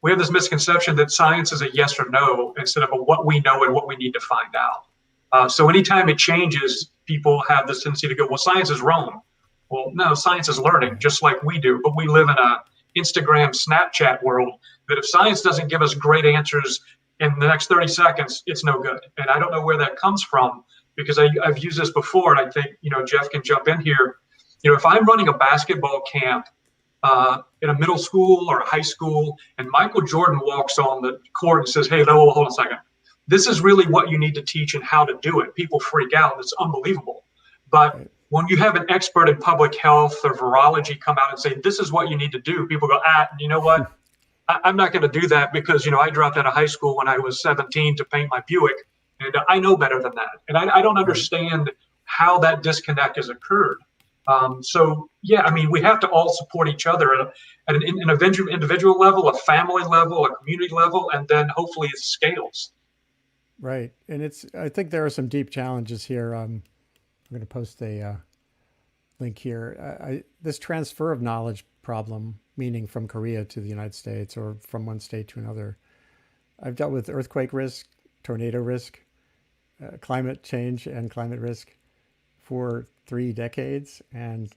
S3: we have this misconception that science is a yes or no instead of a what we know and what we need to find out. So anytime it changes, people have this tendency to go, well, science is wrong. Well, no, science is learning just like we do, but we live in a Instagram, Snapchat world that if science doesn't give us great answers in the next 30 seconds, it's no good. And I don't know where that comes from, because I've used this before, and I think, Jeff can jump in here. If I'm running a basketball camp in a middle school or a high school, and Michael Jordan walks on the court and says, hey, hold on a second. This is really what you need to teach and how to do it. People freak out. It's unbelievable. But when you have an expert in public health or virology come out and say, this is what you need to do, people go, you know what? I'm not going to do that because, I dropped out of high school when I was 17 to paint my Buick, and I know better than that. And I don't understand how that disconnect has occurred. So, yeah, I mean, we have to all support each other at an individual level, a family level, a community level, and then hopefully it scales.
S1: Right. And I think there are some deep challenges here. I'm going to post a link here. This transfer of knowledge problem, meaning from Korea to the United States or from one state to another. I've dealt with earthquake risk, tornado risk, climate change and climate risk for 3 decades. And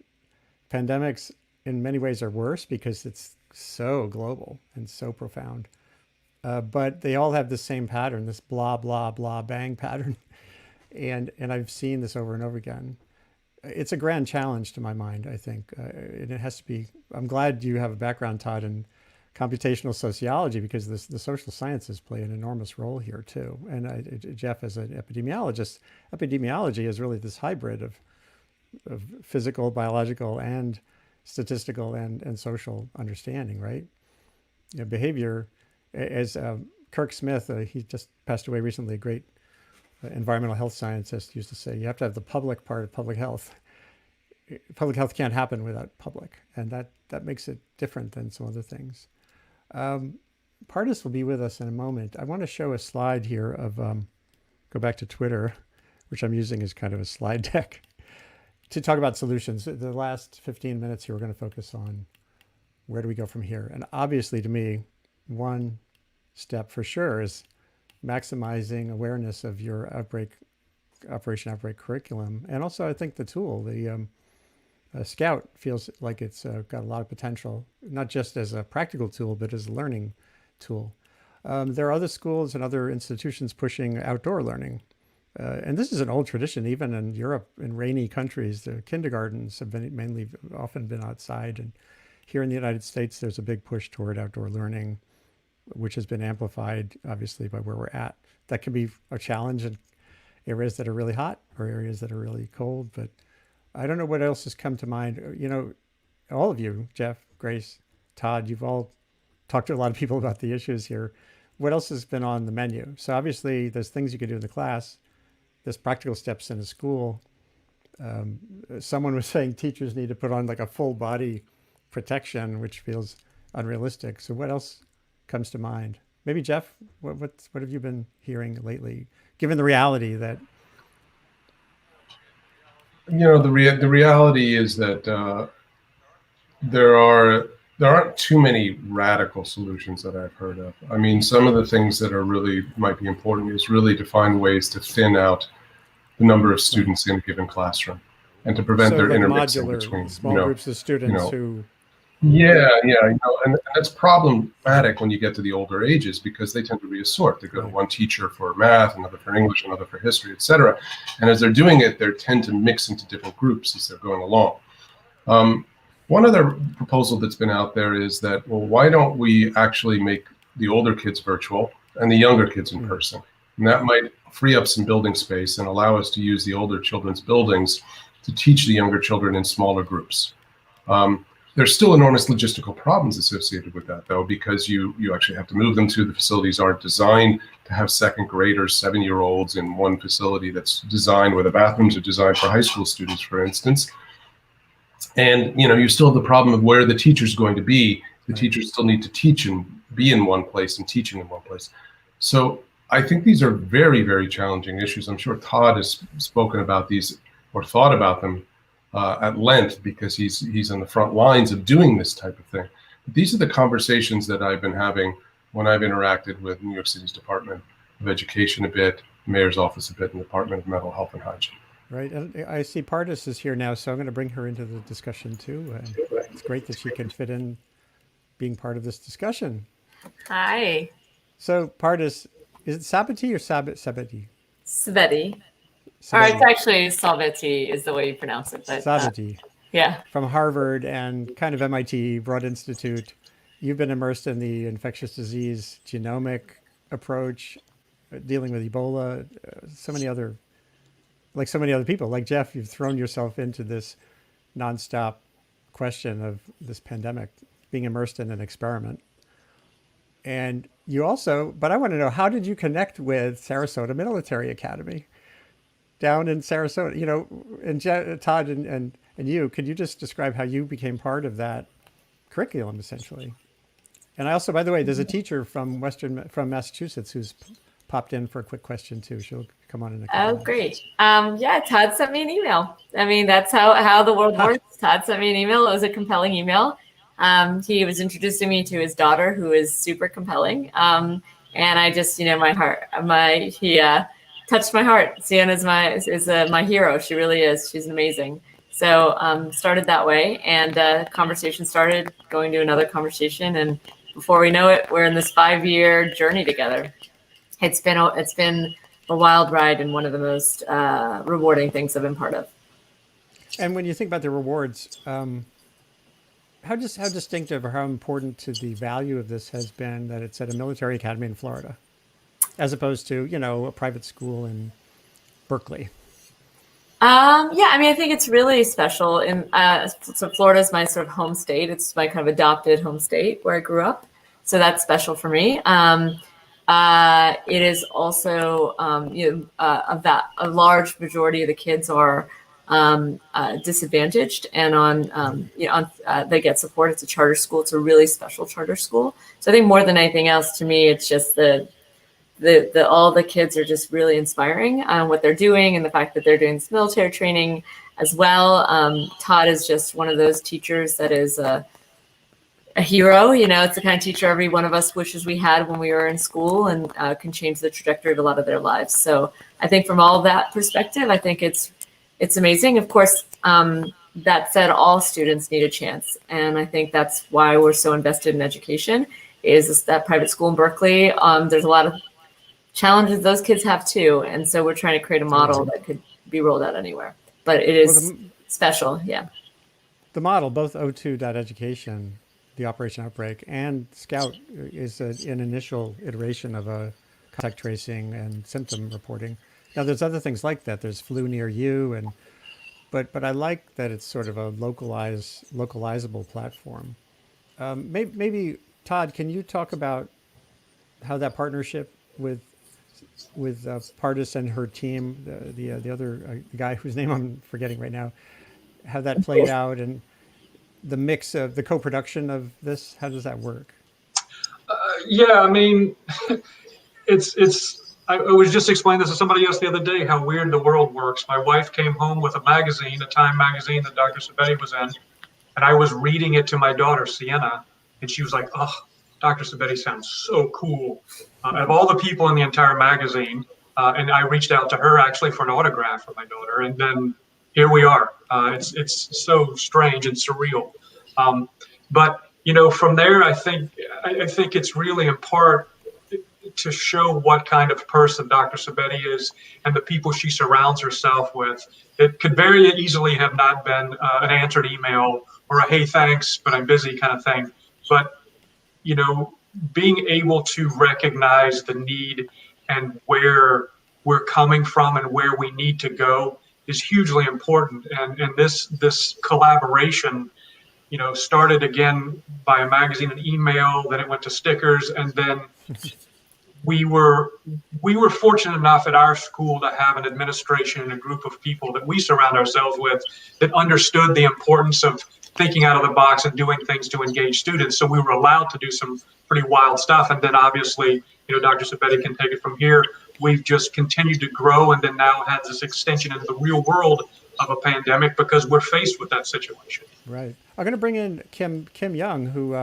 S1: pandemics in many ways are worse because it's so global and so profound. But they all have the same pattern, this blah, blah, blah, bang pattern. And I've seen this over and over again. It's a grand challenge to my mind, I think. And it has to be, I'm glad you have a background, Todd, in computational sociology, because the social sciences play an enormous role here too. And Jeff, as an epidemiologist, epidemiology is really this hybrid of physical, biological, and statistical and social understanding, right? Behavior, as Kirk Smith, he just passed away recently, a great environmental health scientist, used to say, you have to have the public part of public health. Public health can't happen without public, and that makes it different than some other things. Pardis will be with us in a moment. I want to show a slide here of, go back to Twitter, which I'm using as kind of a slide deck, to talk about solutions. The last 15 minutes here, we're going to focus on where do we go from here. And obviously, to me, one step for sure is maximizing awareness of your Operation Outbreak curriculum. And also, I think the tool, the Scout, feels like it's got a lot of potential, not just as a practical tool, but as a learning tool. There are other schools and other institutions pushing outdoor learning. And this is an old tradition, even in Europe, in rainy countries. The kindergartens have often been outside. And here in the United States, there's a big push toward outdoor learning, which has been amplified, obviously, by where we're at. That can be a challenge in areas that are really hot or areas that are really cold. But I don't know what else has come to mind. All of you, Jeff, Grace, Todd, you've all talked to a lot of people about the issues here. What else has been on the menu? So obviously, there's things you can do in the class. There's practical steps in a school. Someone was saying teachers need to put on like a full body protection, which feels unrealistic. So what else comes to mind? Maybe Jeff, what have you been hearing lately, given the reality that?
S2: The reality is that there aren't too many radical solutions that I've heard of. I mean, some of the things that are really might be important is really to find ways to thin out the number of students in a given classroom and to prevent their intermixing between
S1: small groups of students who
S2: And that's problematic when you get to the older ages because they tend to reassort. They go to one teacher for math, another for English, another for history, etc. And as they're doing it, they tend to mix into different groups as they're going along. One other proposal that's been out there is that, well, why don't we actually make the older kids virtual and the younger kids in person? And that might free up some building space and allow us to use the older children's buildings to teach the younger children in smaller groups. There's still enormous logistical problems associated with that, though, because you actually have to move them to. The facilities aren't designed to have second graders, 7-year-olds in one facility that's designed where the bathrooms are designed for high school students, for instance. And, you still have the problem of where the teacher's going to be. The teachers still need to teach and be in one place and teaching in one place. So I think these are very, very challenging issues. I'm sure Todd has spoken about these or thought about them at length because he's on the front lines of doing this type of thing. But these are the conversations that I've been having when I've interacted with New York City's Department of Education a bit, Mayor's Office a bit, and the Department of Mental Health and Hygiene.
S1: Right. And I see Pardis is here now, so I'm going to bring her into the discussion too. It's great that she can fit in being part of this discussion.
S5: Hi.
S1: So Pardis, is it Sabeti or Sabeti?
S5: Sabeti. Or it's actually Sabeti is the way you pronounce it. But,
S1: Sabeti.
S5: Yeah.
S1: From Harvard and kind of MIT, Broad Institute. You've been immersed in the infectious disease genomic approach, dealing with Ebola, so many other people, like Jeff, you've thrown yourself into this nonstop question of this pandemic, being immersed in an experiment. And you also, but I want to know, how did you connect with Sarasota Military Academy down in Sarasota? And Todd and you, could you just describe how you became part of that curriculum, essentially? And I also, by the way, there's a teacher from Massachusetts who's popped in for a quick question too. She'll come on in a couple minutes.
S5: Great. Todd sent me an email. I mean, that's how the world works. Todd sent me an email. It was a compelling email. He was introducing me to his daughter, who is super compelling. And I just, he touched my heart. Sienna's my hero. She really is. She's amazing. So started that way, and conversation started going to another conversation, and before we know it, we're in this 5-year journey together. It's been a wild ride and one of the most rewarding things I've been part of.
S1: And when you think about the rewards, how distinctive or how important to the value of this has been that it's at a military academy in Florida, as opposed to, a private school in Berkeley?
S5: I think it's really special. So Florida is my sort of home state. It's my kind of adopted home state where I grew up. So that's special for me. It is also, a large majority of the kids are disadvantaged, and they get support. It's a charter school. It's a really special charter school. So I think more than anything else, to me, it's just all the kids are just really inspiring on what they're doing, and the fact that they're doing this military training as well. Todd is just one of those teachers that is a hero. It's the kind of teacher every one of us wishes we had when we were in school, and can change the trajectory of a lot of their lives. So I think from all that perspective, I think it's amazing. Of course, that said, all students need a chance. And I think that's why we're so invested in education, is that private school in Berkeley. There's a lot of challenges those kids have too. And so we're trying to create a model that could be rolled out anywhere. But it is special, yeah.
S1: The model, both O2.education, the Operation Outbreak, and Scout is an initial iteration of a contact tracing and symptom reporting. Now, there's other things like that. There's Flu Near You, but I like that it's sort of a localizable platform. Maybe Todd, can you talk about how that partnership with Pardis and her team, the other guy whose name I'm forgetting right now, how that played out, and the mix of the co-production of this? How does that work?
S3: I was just explaining this to somebody else the other day, how weird the world works. My wife came home with a magazine, a Time magazine that Dr. Sabeti was in, and I was reading it to my daughter, Sienna, and she was like, "Oh, Dr. Sabeti sounds so cool." Of all the people in the entire magazine, and I reached out to her actually for an autograph for my daughter, and then here we are. It's so strange and surreal. But, from there, I think it's really important to show what kind of person Dr. Sabeti is and the people she surrounds herself with. It could very easily have not been an answered email or a, hey, thanks, but I'm busy kind of thing. But, being able to recognize the need and where we're coming from and where we need to go is hugely important. And this collaboration, started again by a magazine and email, then it went to stickers, and then we were fortunate enough at our school to have an administration and a group of people that we surround ourselves with that understood the importance of thinking out of the box and doing things to engage students. So we were allowed to do some pretty wild stuff. And then obviously, Dr. Sabeti can take it from here. We've just continued to grow and then now had this extension into the real world of a pandemic because we're faced with that situation.
S1: Right. I'm going to bring in Kim Young, who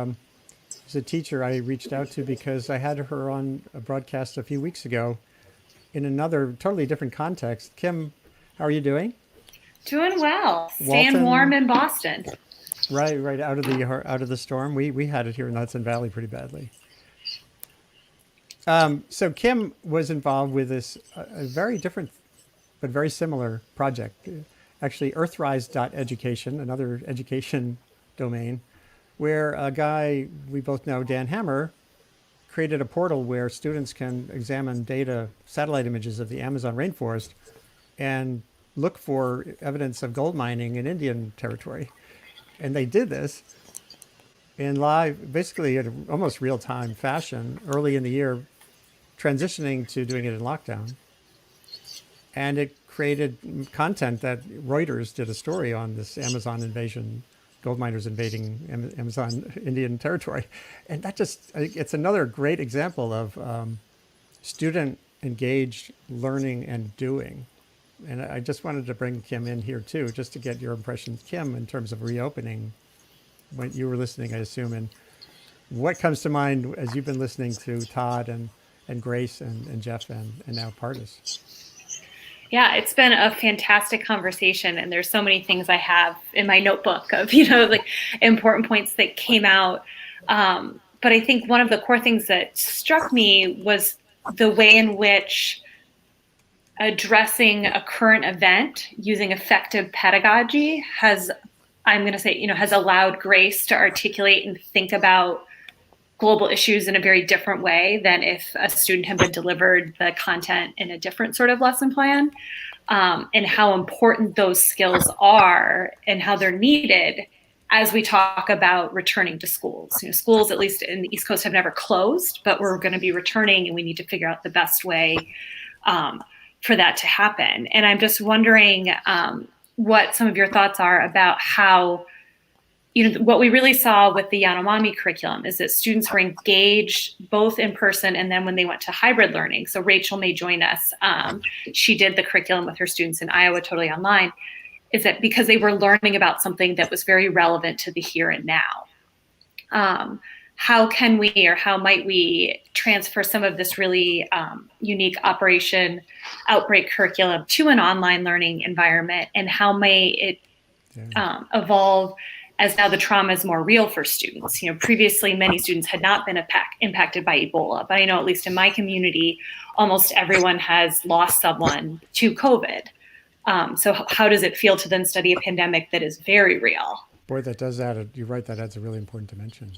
S1: is a teacher I reached out to because I had her on a broadcast a few weeks ago in another totally different context. Kim, how are you doing?
S6: Doing well. Staying warm in Boston.
S1: Right out of the storm. We had it here in Hudson Valley pretty badly. So Kim was involved with this a very different but very similar project. Actually, Earthrise.education, another education domain, where a guy we both know, Dan Hammer, created a portal where students can examine data, satellite images of the Amazon rainforest, and look for evidence of gold mining in Indian territory. And they did this in live, basically in almost real-time fashion, early in the year, transitioning to doing it in lockdown. And it created content that Reuters did a story on this Amazon invasion, gold miners invading Amazon Indian territory. And that it's another great example of student engaged learning and doing. And I just wanted to bring Kim in here too, just to get your impressions, Kim, in terms of reopening, when you were listening, I assume, and what comes to mind as you've been listening to Todd and Grace and Jeff and now Pardis.
S6: Yeah, it's been a fantastic conversation, and there's so many things I have in my notebook of, like important points that came out. But I think one of the core things that struck me was the way in which addressing a current event using effective pedagogy has allowed Grace to articulate and think about global issues in a very different way than if a student had been delivered the content in a different sort of lesson plan, and how important those skills are and how they're needed as we talk about returning to schools. Schools, at least in the East Coast, have never closed, but we're going to be returning and we need to figure out the best way for that to happen. And I'm just wondering what some of your thoughts are about how, what we really saw with the Yanomami curriculum is that students were engaged both in person and then when they went to hybrid learning. So Rachel may join us. She did the curriculum with her students in Iowa totally online. Is that because they were learning about something that was very relevant to the here and now? How can we, or how might we transfer some of this really unique Operation Outbreak curriculum to an online learning environment, and how may it evolve as now the trauma is more real for students? Previously many students had not been impacted by Ebola, but I know at least in my community, almost everyone has lost someone to COVID. So how does it feel to then study a pandemic that is very real?
S1: Boy, that does add, you're right, that adds a really important dimension.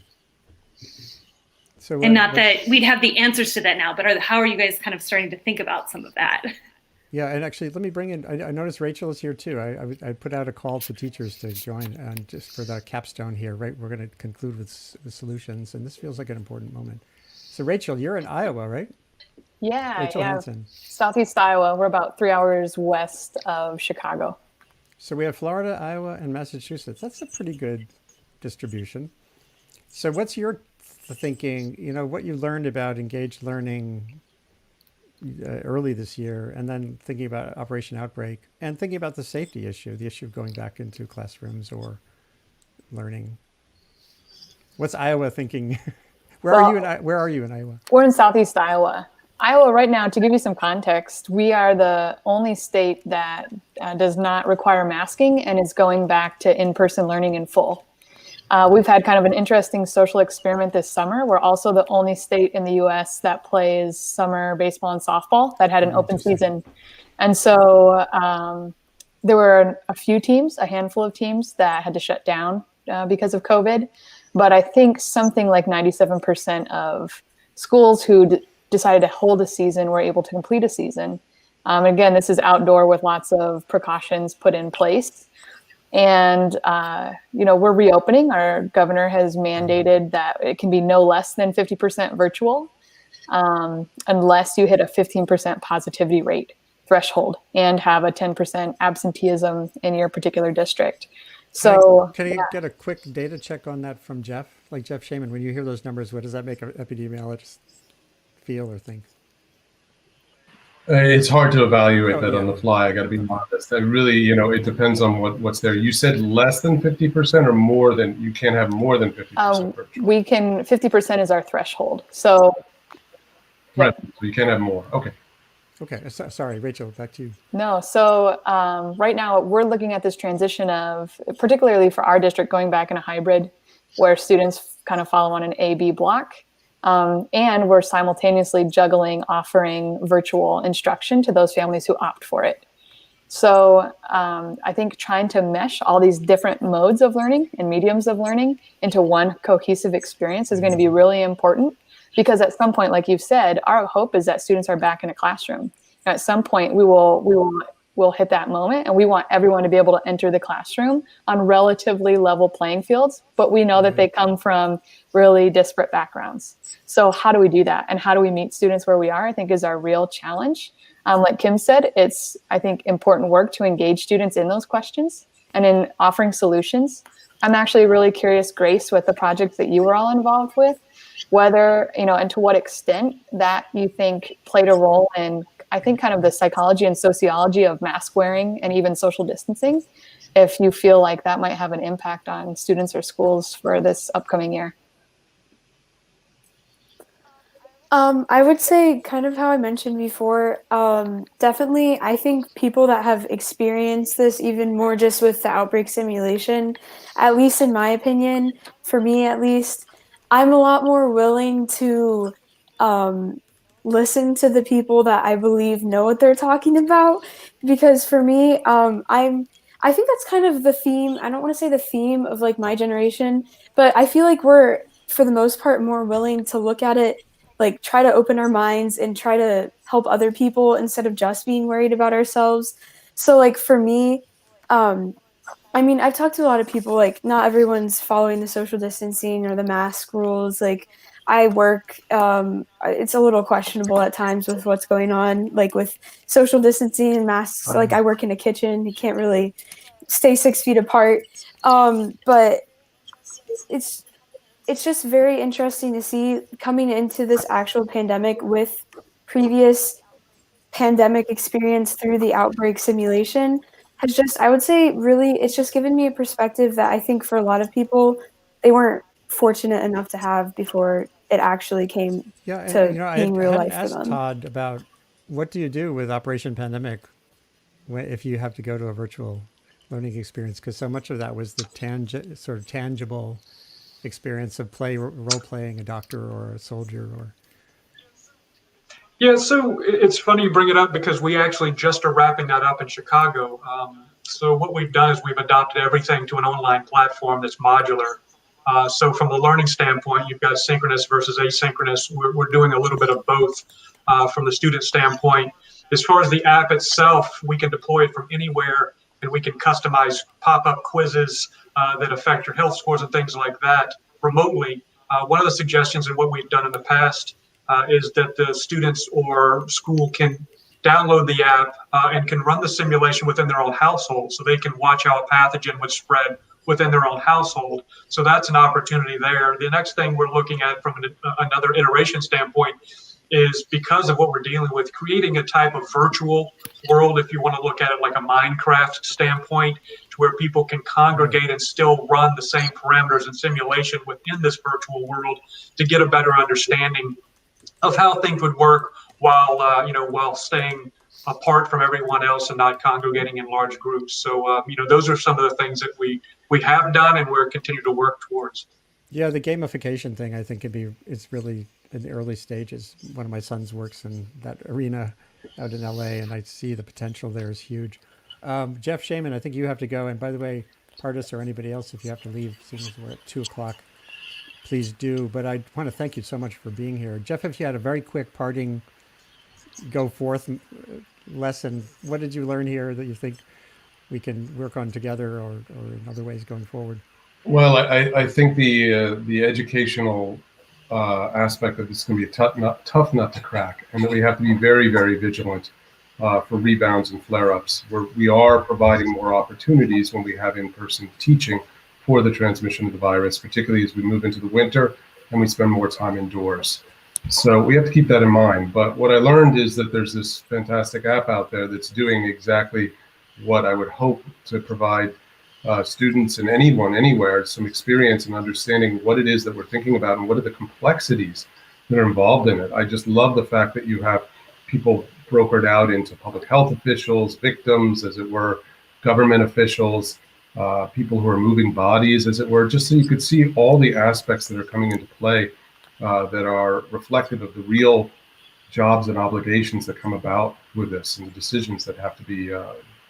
S1: So
S6: and not that we'd have the answers to that now, but how are you guys kind of starting to think about some of that?
S1: Yeah, and actually, let me bring in, I noticed Rachel is here too. I put out a call to teachers to join, and just for the capstone here, right? We're going to conclude with solutions, and this feels like an important moment. So Rachel, you're in Iowa, right?
S7: Yeah,
S1: Rachel Hansen.
S7: Southeast Iowa. We're about 3 hours west of Chicago.
S1: So we have Florida, Iowa, and Massachusetts. That's a pretty good distribution. So what's your thinking, what you learned about engaged learning early this year, and then thinking about Operation Outbreak, and thinking about the safety issue, the issue of going back into classrooms or learning? What's Iowa thinking? Where are you in Iowa?
S7: We're in Southeast Iowa. Iowa right now, to give you some context, we are the only state that does not require masking and is going back to in-person learning in full. We've had kind of an interesting social experiment this summer. We're also the only state in the US that plays summer baseball and softball that had an open season. And so there were a handful of teams that had to shut down because of COVID. But I think something like 97% of schools who decided to hold a season were able to complete a season. Again, this is outdoor with lots of precautions put in place. And, we're reopening. Our governor has mandated that it can be no less than 50% virtual unless you hit a 15% positivity rate threshold and have a 10% absenteeism in your particular district. So
S1: can I get a quick data check on that from Jeff? Like Jeff Shaman, when you hear those numbers, what does that make an epidemiologist feel or think?
S2: It's hard to evaluate that on the fly. I got to be modest. I really, it depends on what's there. You said less than 50% or more than, you can't have more than 50% virtual.
S7: 50% is our threshold. So,
S2: right. So you can't have more. Okay.
S1: Okay. Sorry, Rachel, back to you.
S7: No. So right now we're looking at this transition of, particularly for our district, going back in a hybrid where students kind of follow on an A-B block. And we're simultaneously juggling offering virtual instruction to those families who opt for it. So I think trying to mesh all these different modes of learning and mediums of learning into one cohesive experience is going to be really important, because at some point, like you've said, our hope is that students are back in a classroom. And at some point, we'll hit that moment, and we want everyone to be able to enter the classroom on relatively level playing fields, but we know that they come from really disparate backgrounds. So how do we do that? And how do we meet students where we are, I think, is our real challenge. Like Kim said, it's, I think, important work to engage students in those questions and in offering solutions. I'm actually really curious, Grace, with the projects that you were all involved with, whether, and to what extent that you think played a role in, I think, kind of the psychology and sociology of mask wearing and even social distancing, if you feel like that might have an impact on students or schools for this upcoming year.
S4: I would say, kind of how I mentioned before, definitely I think people that have experienced this even more just with the outbreak simulation, at least in my opinion, for me at least, I'm a lot more willing to listen to the people that I believe know what they're talking about, because for me, I think that's kind of the theme. I don't want to say the theme of like my generation, but I feel like we're, for the most part, more willing to look at it, like try to open our minds and try to help other people instead of just being worried about ourselves. So like for me, I've talked to a lot of people, like not everyone's following the social distancing or the mask rules. Like I work, it's a little questionable at times with what's going on, like with social distancing and masks. Like I work in a kitchen, you can't really stay 6 feet apart. But it's just very interesting to see coming into this actual pandemic with previous pandemic experience through the outbreak simulation has just, I would say, really, it's just given me a perspective that I think for a lot of people, they weren't fortunate enough to have before it actually came to being real life for them.
S1: Todd about what do you do with Operation Pandemic if you have to go to a virtual learning experience, because so much of that was the tangible experience of role playing a doctor or a soldier or.
S3: Yeah, so it's funny you bring it up, because we actually just are wrapping that up in Chicago. So what we've done is we've adopted everything to an online platform that's modular. So from the learning standpoint, you've got synchronous versus asynchronous. We're doing a little bit of both from the student standpoint. As far as the app itself, we can deploy it from anywhere, and we can customize pop-up quizzes that affect your health scores and things like that remotely. One of the suggestions and what we've done in the past is that the students or school can download the app and can run the simulation within their own household, so they can watch how a pathogen would spread within their own household. So that's an opportunity there. The next thing we're looking at from another iteration standpoint is, because of what we're dealing with, creating a type of virtual world, if you want to look at it like a Minecraft standpoint, to where people can congregate and still run the same parameters and simulation within this virtual world to get a better understanding of how things would work while staying apart from everyone else and not congregating in large groups. So, those are some of the things that we we have done and we're continuing to work towards.
S1: Yeah, the gamification thing, I think it's really in the early stages. One of my sons works in that arena out in LA, and I see the potential there is huge. Jeff Shaman, I think you have to go. And by the way, Pardis or anybody else, if you have to leave, seeing as we're at 2:00, please do. But I want to thank you so much for being here. Jeff, if you had a very quick parting go forth lesson, what did you learn here that you think we can work on together or in other ways going forward?
S2: Well, I think the educational aspect of this is going to be a tough nut to crack, and that we have to be very, very vigilant for rebounds and flare-ups. We are providing more opportunities when we have in-person teaching for the transmission of the virus, particularly as we move into the winter and we spend more time indoors. So we have to keep that in mind. But what I learned is that there's this fantastic app out there that's doing exactly what I would hope to provide students and anyone, anywhere, some experience in understanding what it is that we're thinking about and what are the complexities that are involved in it. I just love the fact that you have people brokered out into public health officials, victims, as it were, government officials, people who are moving bodies, as it were, just so you could see all the aspects that are coming into play that are reflective of the real jobs and obligations that come about with this and the decisions that have to be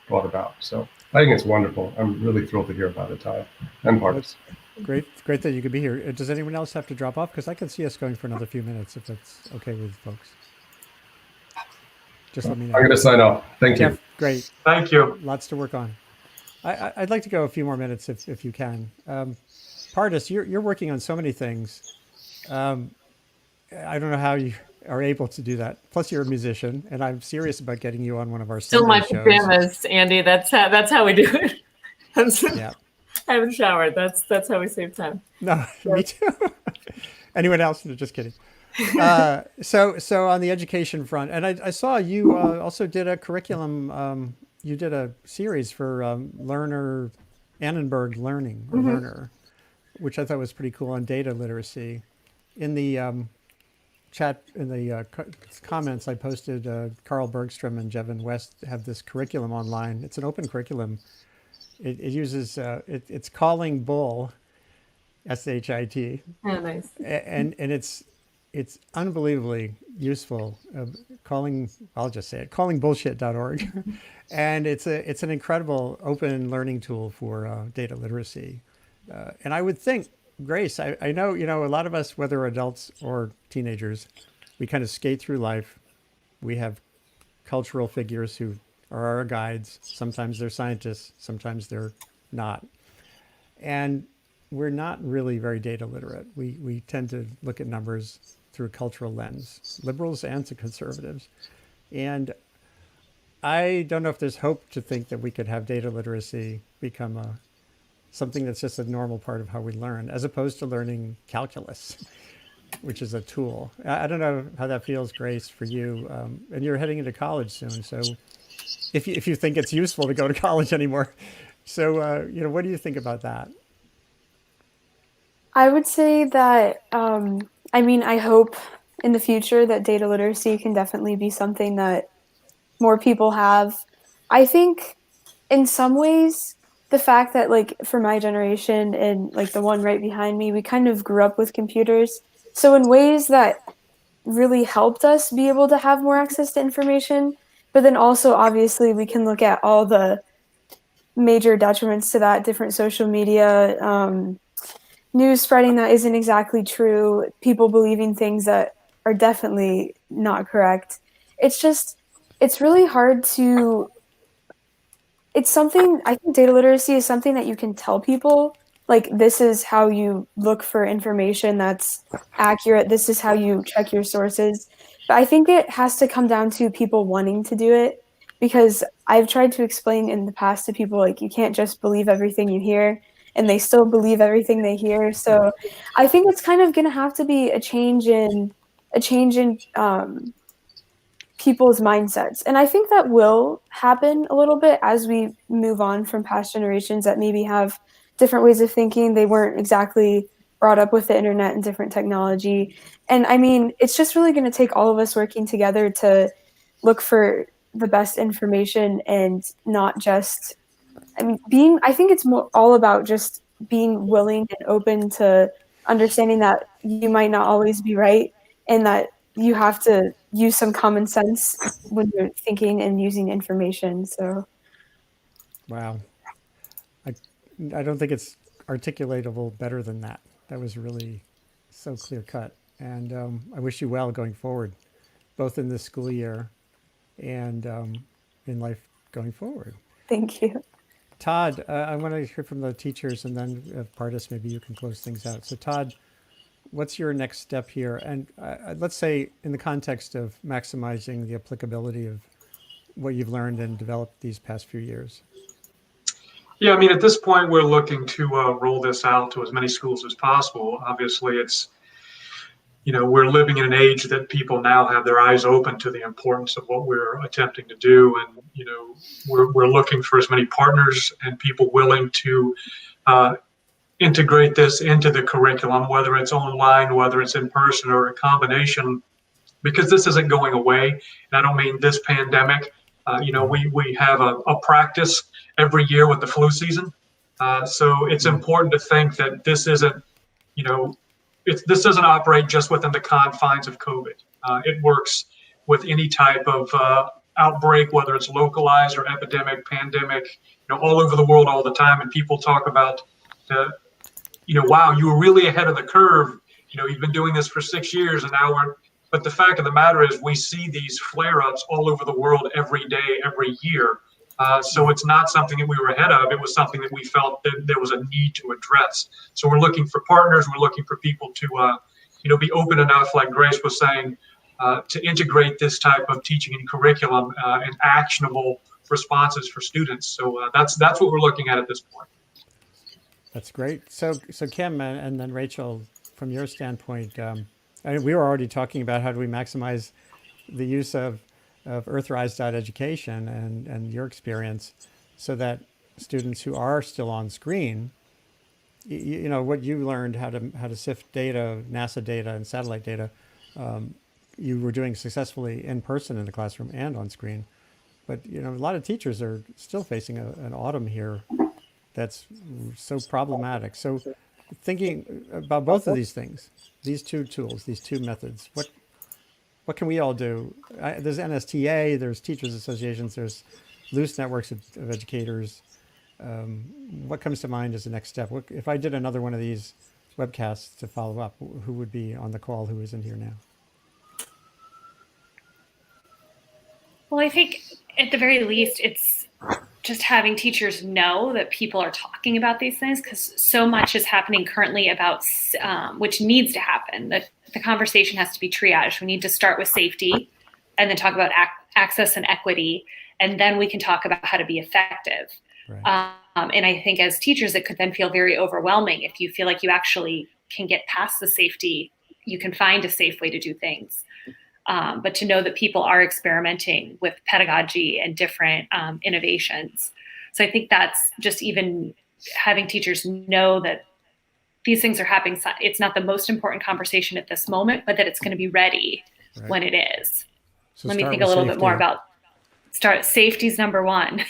S2: brought about. So I think it's wonderful. I'm really thrilled to hear about it, Todd, and Pardis.
S1: Great that you could be here. Does anyone else have to drop off? Because I can see us going for another few minutes if that's okay with folks. Just let me know.
S2: I'm going to sign off. Thank
S1: Jeff,
S2: you.
S1: Great.
S3: Thank you.
S1: Lots to work on. I'd like to go a few more minutes if you can. Pardis, you're working on so many things. I don't know how you are able to do that. Plus, you're a musician, and I'm serious about getting you on one of our
S5: Still my
S1: shows.
S5: pajamas, Andy. That's how we do it.
S1: Yeah.
S5: I haven't showered. That's how we save time.
S1: No, me too. Anyone else? Just kidding. So on the education front, and I saw you also did a curriculum. You did a series for Annenberg Learning, or Learner, which I thought was pretty cool on data literacy. In the chat, in the comments, I posted Carl Bergstrom and Jevin West have this curriculum online. It's an open curriculum. It uses, it's calling bull, SHIT.
S5: Oh, nice.
S1: And it's unbelievably useful. I'll just say it, callingbullshit.org. And it's an incredible open learning tool for data literacy. And I would think, Grace, I know, a lot of us, whether adults or teenagers, we kind of skate through life. We have cultural figures who are our guides. Sometimes they're scientists, sometimes they're not. And we're not really very data literate. We tend to look at numbers through a cultural lens, liberals and to conservatives. And I don't know if there's hope to think that we could have data literacy become something that's just a normal part of how we learn, as opposed to learning calculus, which is a tool. I don't know how that feels, Grace, for you. And you're heading into college soon. So if you think it's useful to go to college anymore. So, what do you think about that?
S4: I would say that, I hope in the future that data literacy can definitely be something that more people have. I think in some ways, the fact that for my generation and the one right behind me, we kind of grew up with computers. So in ways that really helped us be able to have more access to information, but then also obviously we can look at all the major detriments to that, different social media, news spreading that isn't exactly true, people believing things that are definitely not correct. It's really hard to, it's something, I think data literacy is something that you can tell people, this is how you look for information that's accurate, this is how you check your sources. But I think it has to come down to people wanting to do it, because I've tried to explain in the past to people, you can't just believe everything you hear, and they still believe everything they hear. So I think it's kind of going to have to be a change in people's mindsets. And I think that will happen a little bit as we move on from past generations that maybe have different ways of thinking. They weren't exactly brought up with the internet and different technology. And it's just really going to take all of us working together to look for the best information and not just I mean, I think it's more all about just being willing and open to understanding that you might not always be right, and that you have to use some common sense when you're thinking and using information. So,
S1: Wow. I, I don't think it's articulatable better than that. That was really so clear cut. And I wish you well going forward, both in this school year and in life going forward.
S4: thank you.
S1: Todd, I want to hear from the teachers, and then Pardis, maybe you can close things out. So Todd, what's your next step here? And let's say in the context of maximizing the applicability of what you've learned and developed these past few years.
S3: Yeah, I mean, at this point, we're looking to roll this out to as many schools as possible. Obviously, it's, we're living in an age that people now have their eyes open to the importance of what we're attempting to do. And, we're looking for as many partners and people willing to integrate this into the curriculum, whether it's online, whether it's in person, or a combination, because this isn't going away. And I don't mean this pandemic. We have a practice every year with the flu season. So it's important to think that this isn't, this doesn't operate just within the confines of COVID. It works with any type of outbreak, whether it's localized or epidemic, pandemic, all over the world all the time. And people talk about, wow, you were really ahead of the curve. You've been doing this for 6 years and now but the fact of the matter is we see these flare-ups all over the world every day, every year. So it's not something that we were ahead of. It was something that we felt that there was a need to address. So we're looking for partners. We're looking for people to, be open enough, like Grace was saying, to integrate this type of teaching and curriculum and actionable responses for students. So that's what we're looking at this point.
S1: That's great. So Kim and then Rachel, from your standpoint, we were already talking about how do we maximize the use of Earthrise.education and your experience so that students who are still on screen, what you learned how to sift data, NASA data and satellite data, you were doing successfully in person in the classroom and on screen. But a lot of teachers are still facing an autumn here that's so problematic. So thinking about both of these things, these two tools, these two methods, what can we all do? There's NSTA, there's teachers associations, there's loose networks of educators. What comes to mind as the next step? If I did another one of these webcasts to follow up, who would be on the call who is in here now?
S6: Well, I think at the very least, it's just having teachers know that people are talking about these things, because so much is happening currently about which needs to happen. The conversation has to be triaged. We need to start with safety and then talk about access and equity, and then we can talk about how to be effective. Right. And I think as teachers, it could then feel very overwhelming if you feel like you actually can get past the safety. You can find a safe way to do things. But to know that people are experimenting with pedagogy and different innovations. So I think that's just even having teachers know that these things are happening. It's not the most important conversation at this moment, but that it's going to be ready right. when it is. So let me think a little bit more about safety's number one.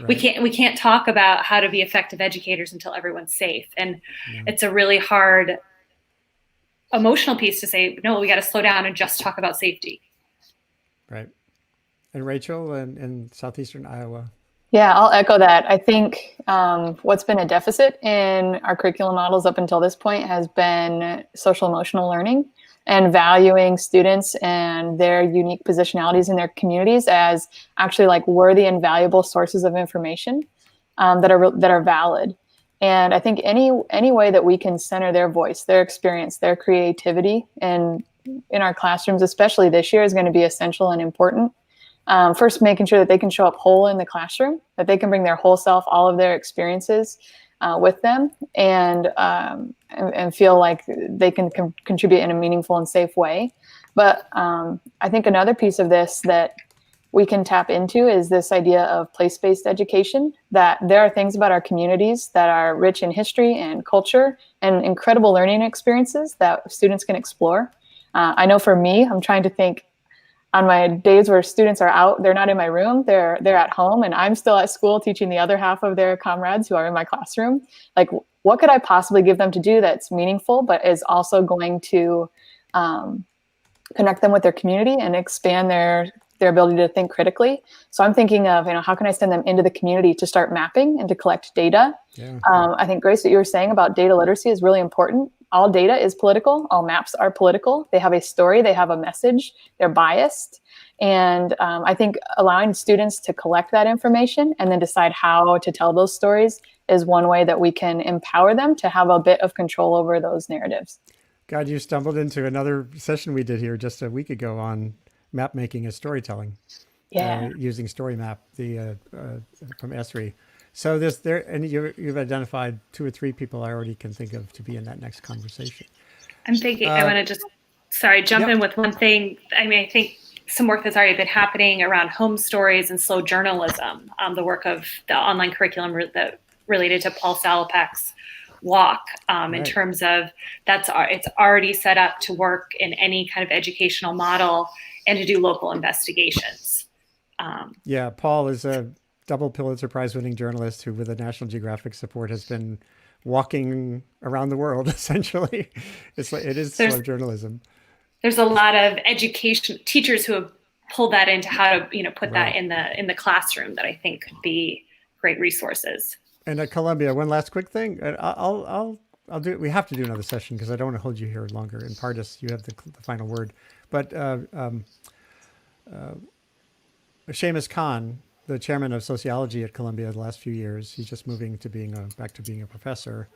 S6: Right. We can't talk about how to be effective educators until everyone's safe. And it's a really hard emotional piece to say, no, we got to slow down and just talk about safety.
S1: Right. And Rachel in Southeastern Iowa.
S7: Yeah, I'll echo that. I think what's been a deficit in our curriculum models up until this point has been social emotional learning and valuing students and their unique positionalities in their communities as actually like worthy and valuable sources of information that are valid. And I think any way that we can center their voice, their experience, their creativity in our classrooms, especially this year, is going to be essential and important. First, making sure that they can show up whole in the classroom, that they can bring their whole self, all of their experiences with them, and feel like they can contribute in a meaningful and safe way. But I think another piece of this that we can tap into is this idea of place-based education, that there are things about our communities that are rich in history and culture and incredible learning experiences that students can explore. I know for me, I'm trying to think, on my days where students are out, they're not in my room, they're at home, and I'm still at school teaching the other half of their comrades who are in my classroom. Like, what could I possibly give them to do that's meaningful, but is also going to connect them with their community and expand their ability to think critically? So I'm thinking of, how can I send them into the community to start mapping and to collect data?
S1: Yeah.
S7: I think, Grace, what you were saying about data literacy is really important. All data is political. All maps are political. They have a story. They have a message. They're biased. And I think allowing students to collect that information and then decide how to tell those stories is one way that we can empower them to have a bit of control over those narratives.
S1: God, you stumbled into another session we did here just a week ago on map making as storytelling.
S7: Yeah.
S1: Using StoryMap, from Esri. So and you've identified 2 or 3 people I already can think of to be in that next conversation.
S6: I'm thinking, I want to just, jump in with one thing. I mean, I think some work that's already been happening around home stories and slow journalism, the work of the online curriculum that related to Paul Salopek's walk, in terms of it's already set up to work in any kind of educational model and to do local investigations.
S1: Yeah, Paul is a double Pulitzer Prize winning journalist who, with the National Geographic support, has been walking around the world, essentially. It is slow journalism.
S6: There's a lot of teachers who have pulled that into how to put that in the classroom that I think could be great resources. And
S1: at Columbia, one last quick thing. I'll do it. We have to do another session because I don't want to hold you here longer. And Pardis, you have the final word. But Seamus Khan, the chairman of sociology at Columbia the last few years, he's just moving to back to being a professor.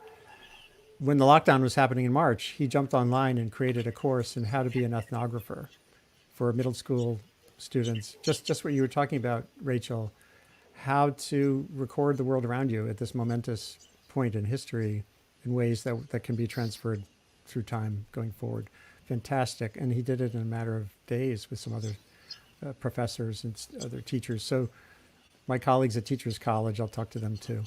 S1: When the lockdown was happening in March, he jumped online and created a course in how to be an ethnographer for middle school students. Just what you were talking about, Rachel, how to record the world around you at this momentous point in history in ways that can be transferred through time going forward. Fantastic. And he did it in a matter of days with some other professors and other teachers. So my colleagues at Teachers College, I'll talk to them too.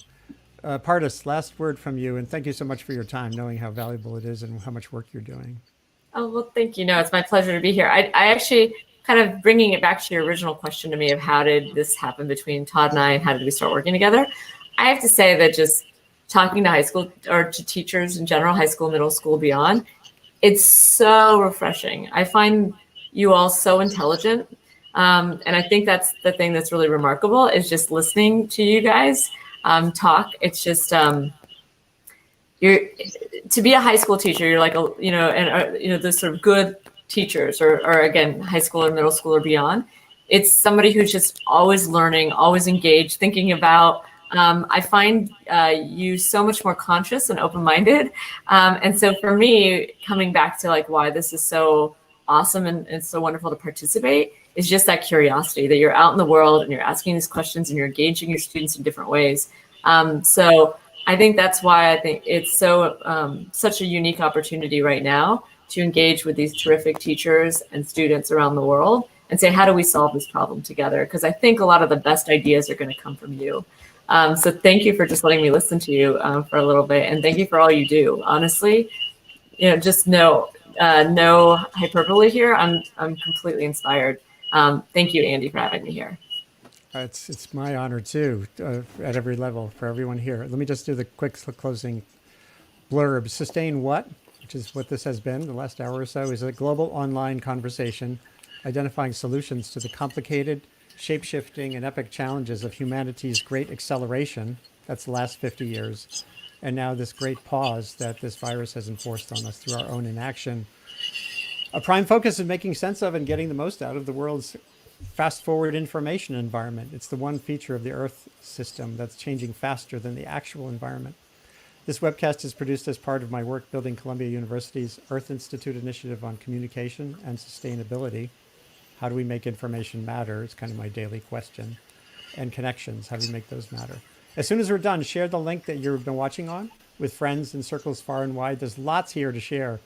S1: Pardis, last word from you, and thank you so much for your time, knowing how valuable it is and how much work you're doing.
S5: Oh, well, thank you. No, it's my pleasure to be here. I actually, kind of bringing it back to your original question to me of how did this happen between Todd and I, and how did we start working together? I have to say that just talking to high school or to teachers in general, high school, middle school, beyond, it's so refreshing. I find you all so intelligent. And I think that's the thing that's really remarkable is just listening to you guys talk. It's just, you're to be a high school teacher, you're like, the sort of good teachers or again, high school or middle school or beyond. It's somebody who's just always learning, always engaged, thinking about, I find you so much more conscious and open-minded. And so for me, coming back to like why this is so awesome and so wonderful to participate is just that curiosity that you're out in the world and you're asking these questions and you're engaging your students in different ways. So I think that's why I think it's so such a unique opportunity right now to engage with these terrific teachers and students around the world and say, how do we solve this problem together? Because I think a lot of the best ideas are going to come from you. So thank you for just letting me listen to you for a little bit. And thank you for all you do. Honestly, just no hyperbole here. I'm completely inspired. Thank you, Andy, for having me here.
S1: It's my honor too, at every level for everyone here. Let me just do the quick closing blurb. Sustain What, which is what this has been the last hour or so, is a global online conversation identifying solutions to the complicated, shape-shifting, and epic challenges of humanity's great acceleration. That's the last 50 years. And now this great pause that this virus has enforced on us through our own inaction. A prime focus is making sense of and getting the most out of the world's fast-forward information environment. It's the one feature of the Earth system that's changing faster than the actual environment. This webcast is produced as part of my work building Columbia University's Earth Institute initiative on communication and sustainability. How do we make information matter? It's kind of my daily question. And connections, how do we make those matter? As soon as we're done, share the link that you've been watching on with friends in circles far and wide. There's lots here to share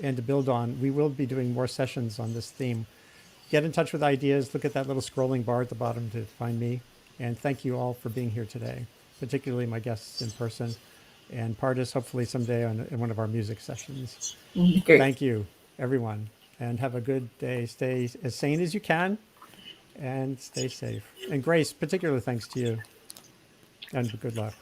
S1: and to build on. We will be doing more sessions on this theme. Get in touch with ideas. Look at that little scrolling bar at the bottom to find me. And thank you all for being here today, particularly my guests in person and Pardis, hopefully someday in one of our music sessions.
S5: Great.
S1: Thank you, everyone. and have a good day. Stay as sane as you can and stay safe. And Grace, particular thanks to you, and good luck.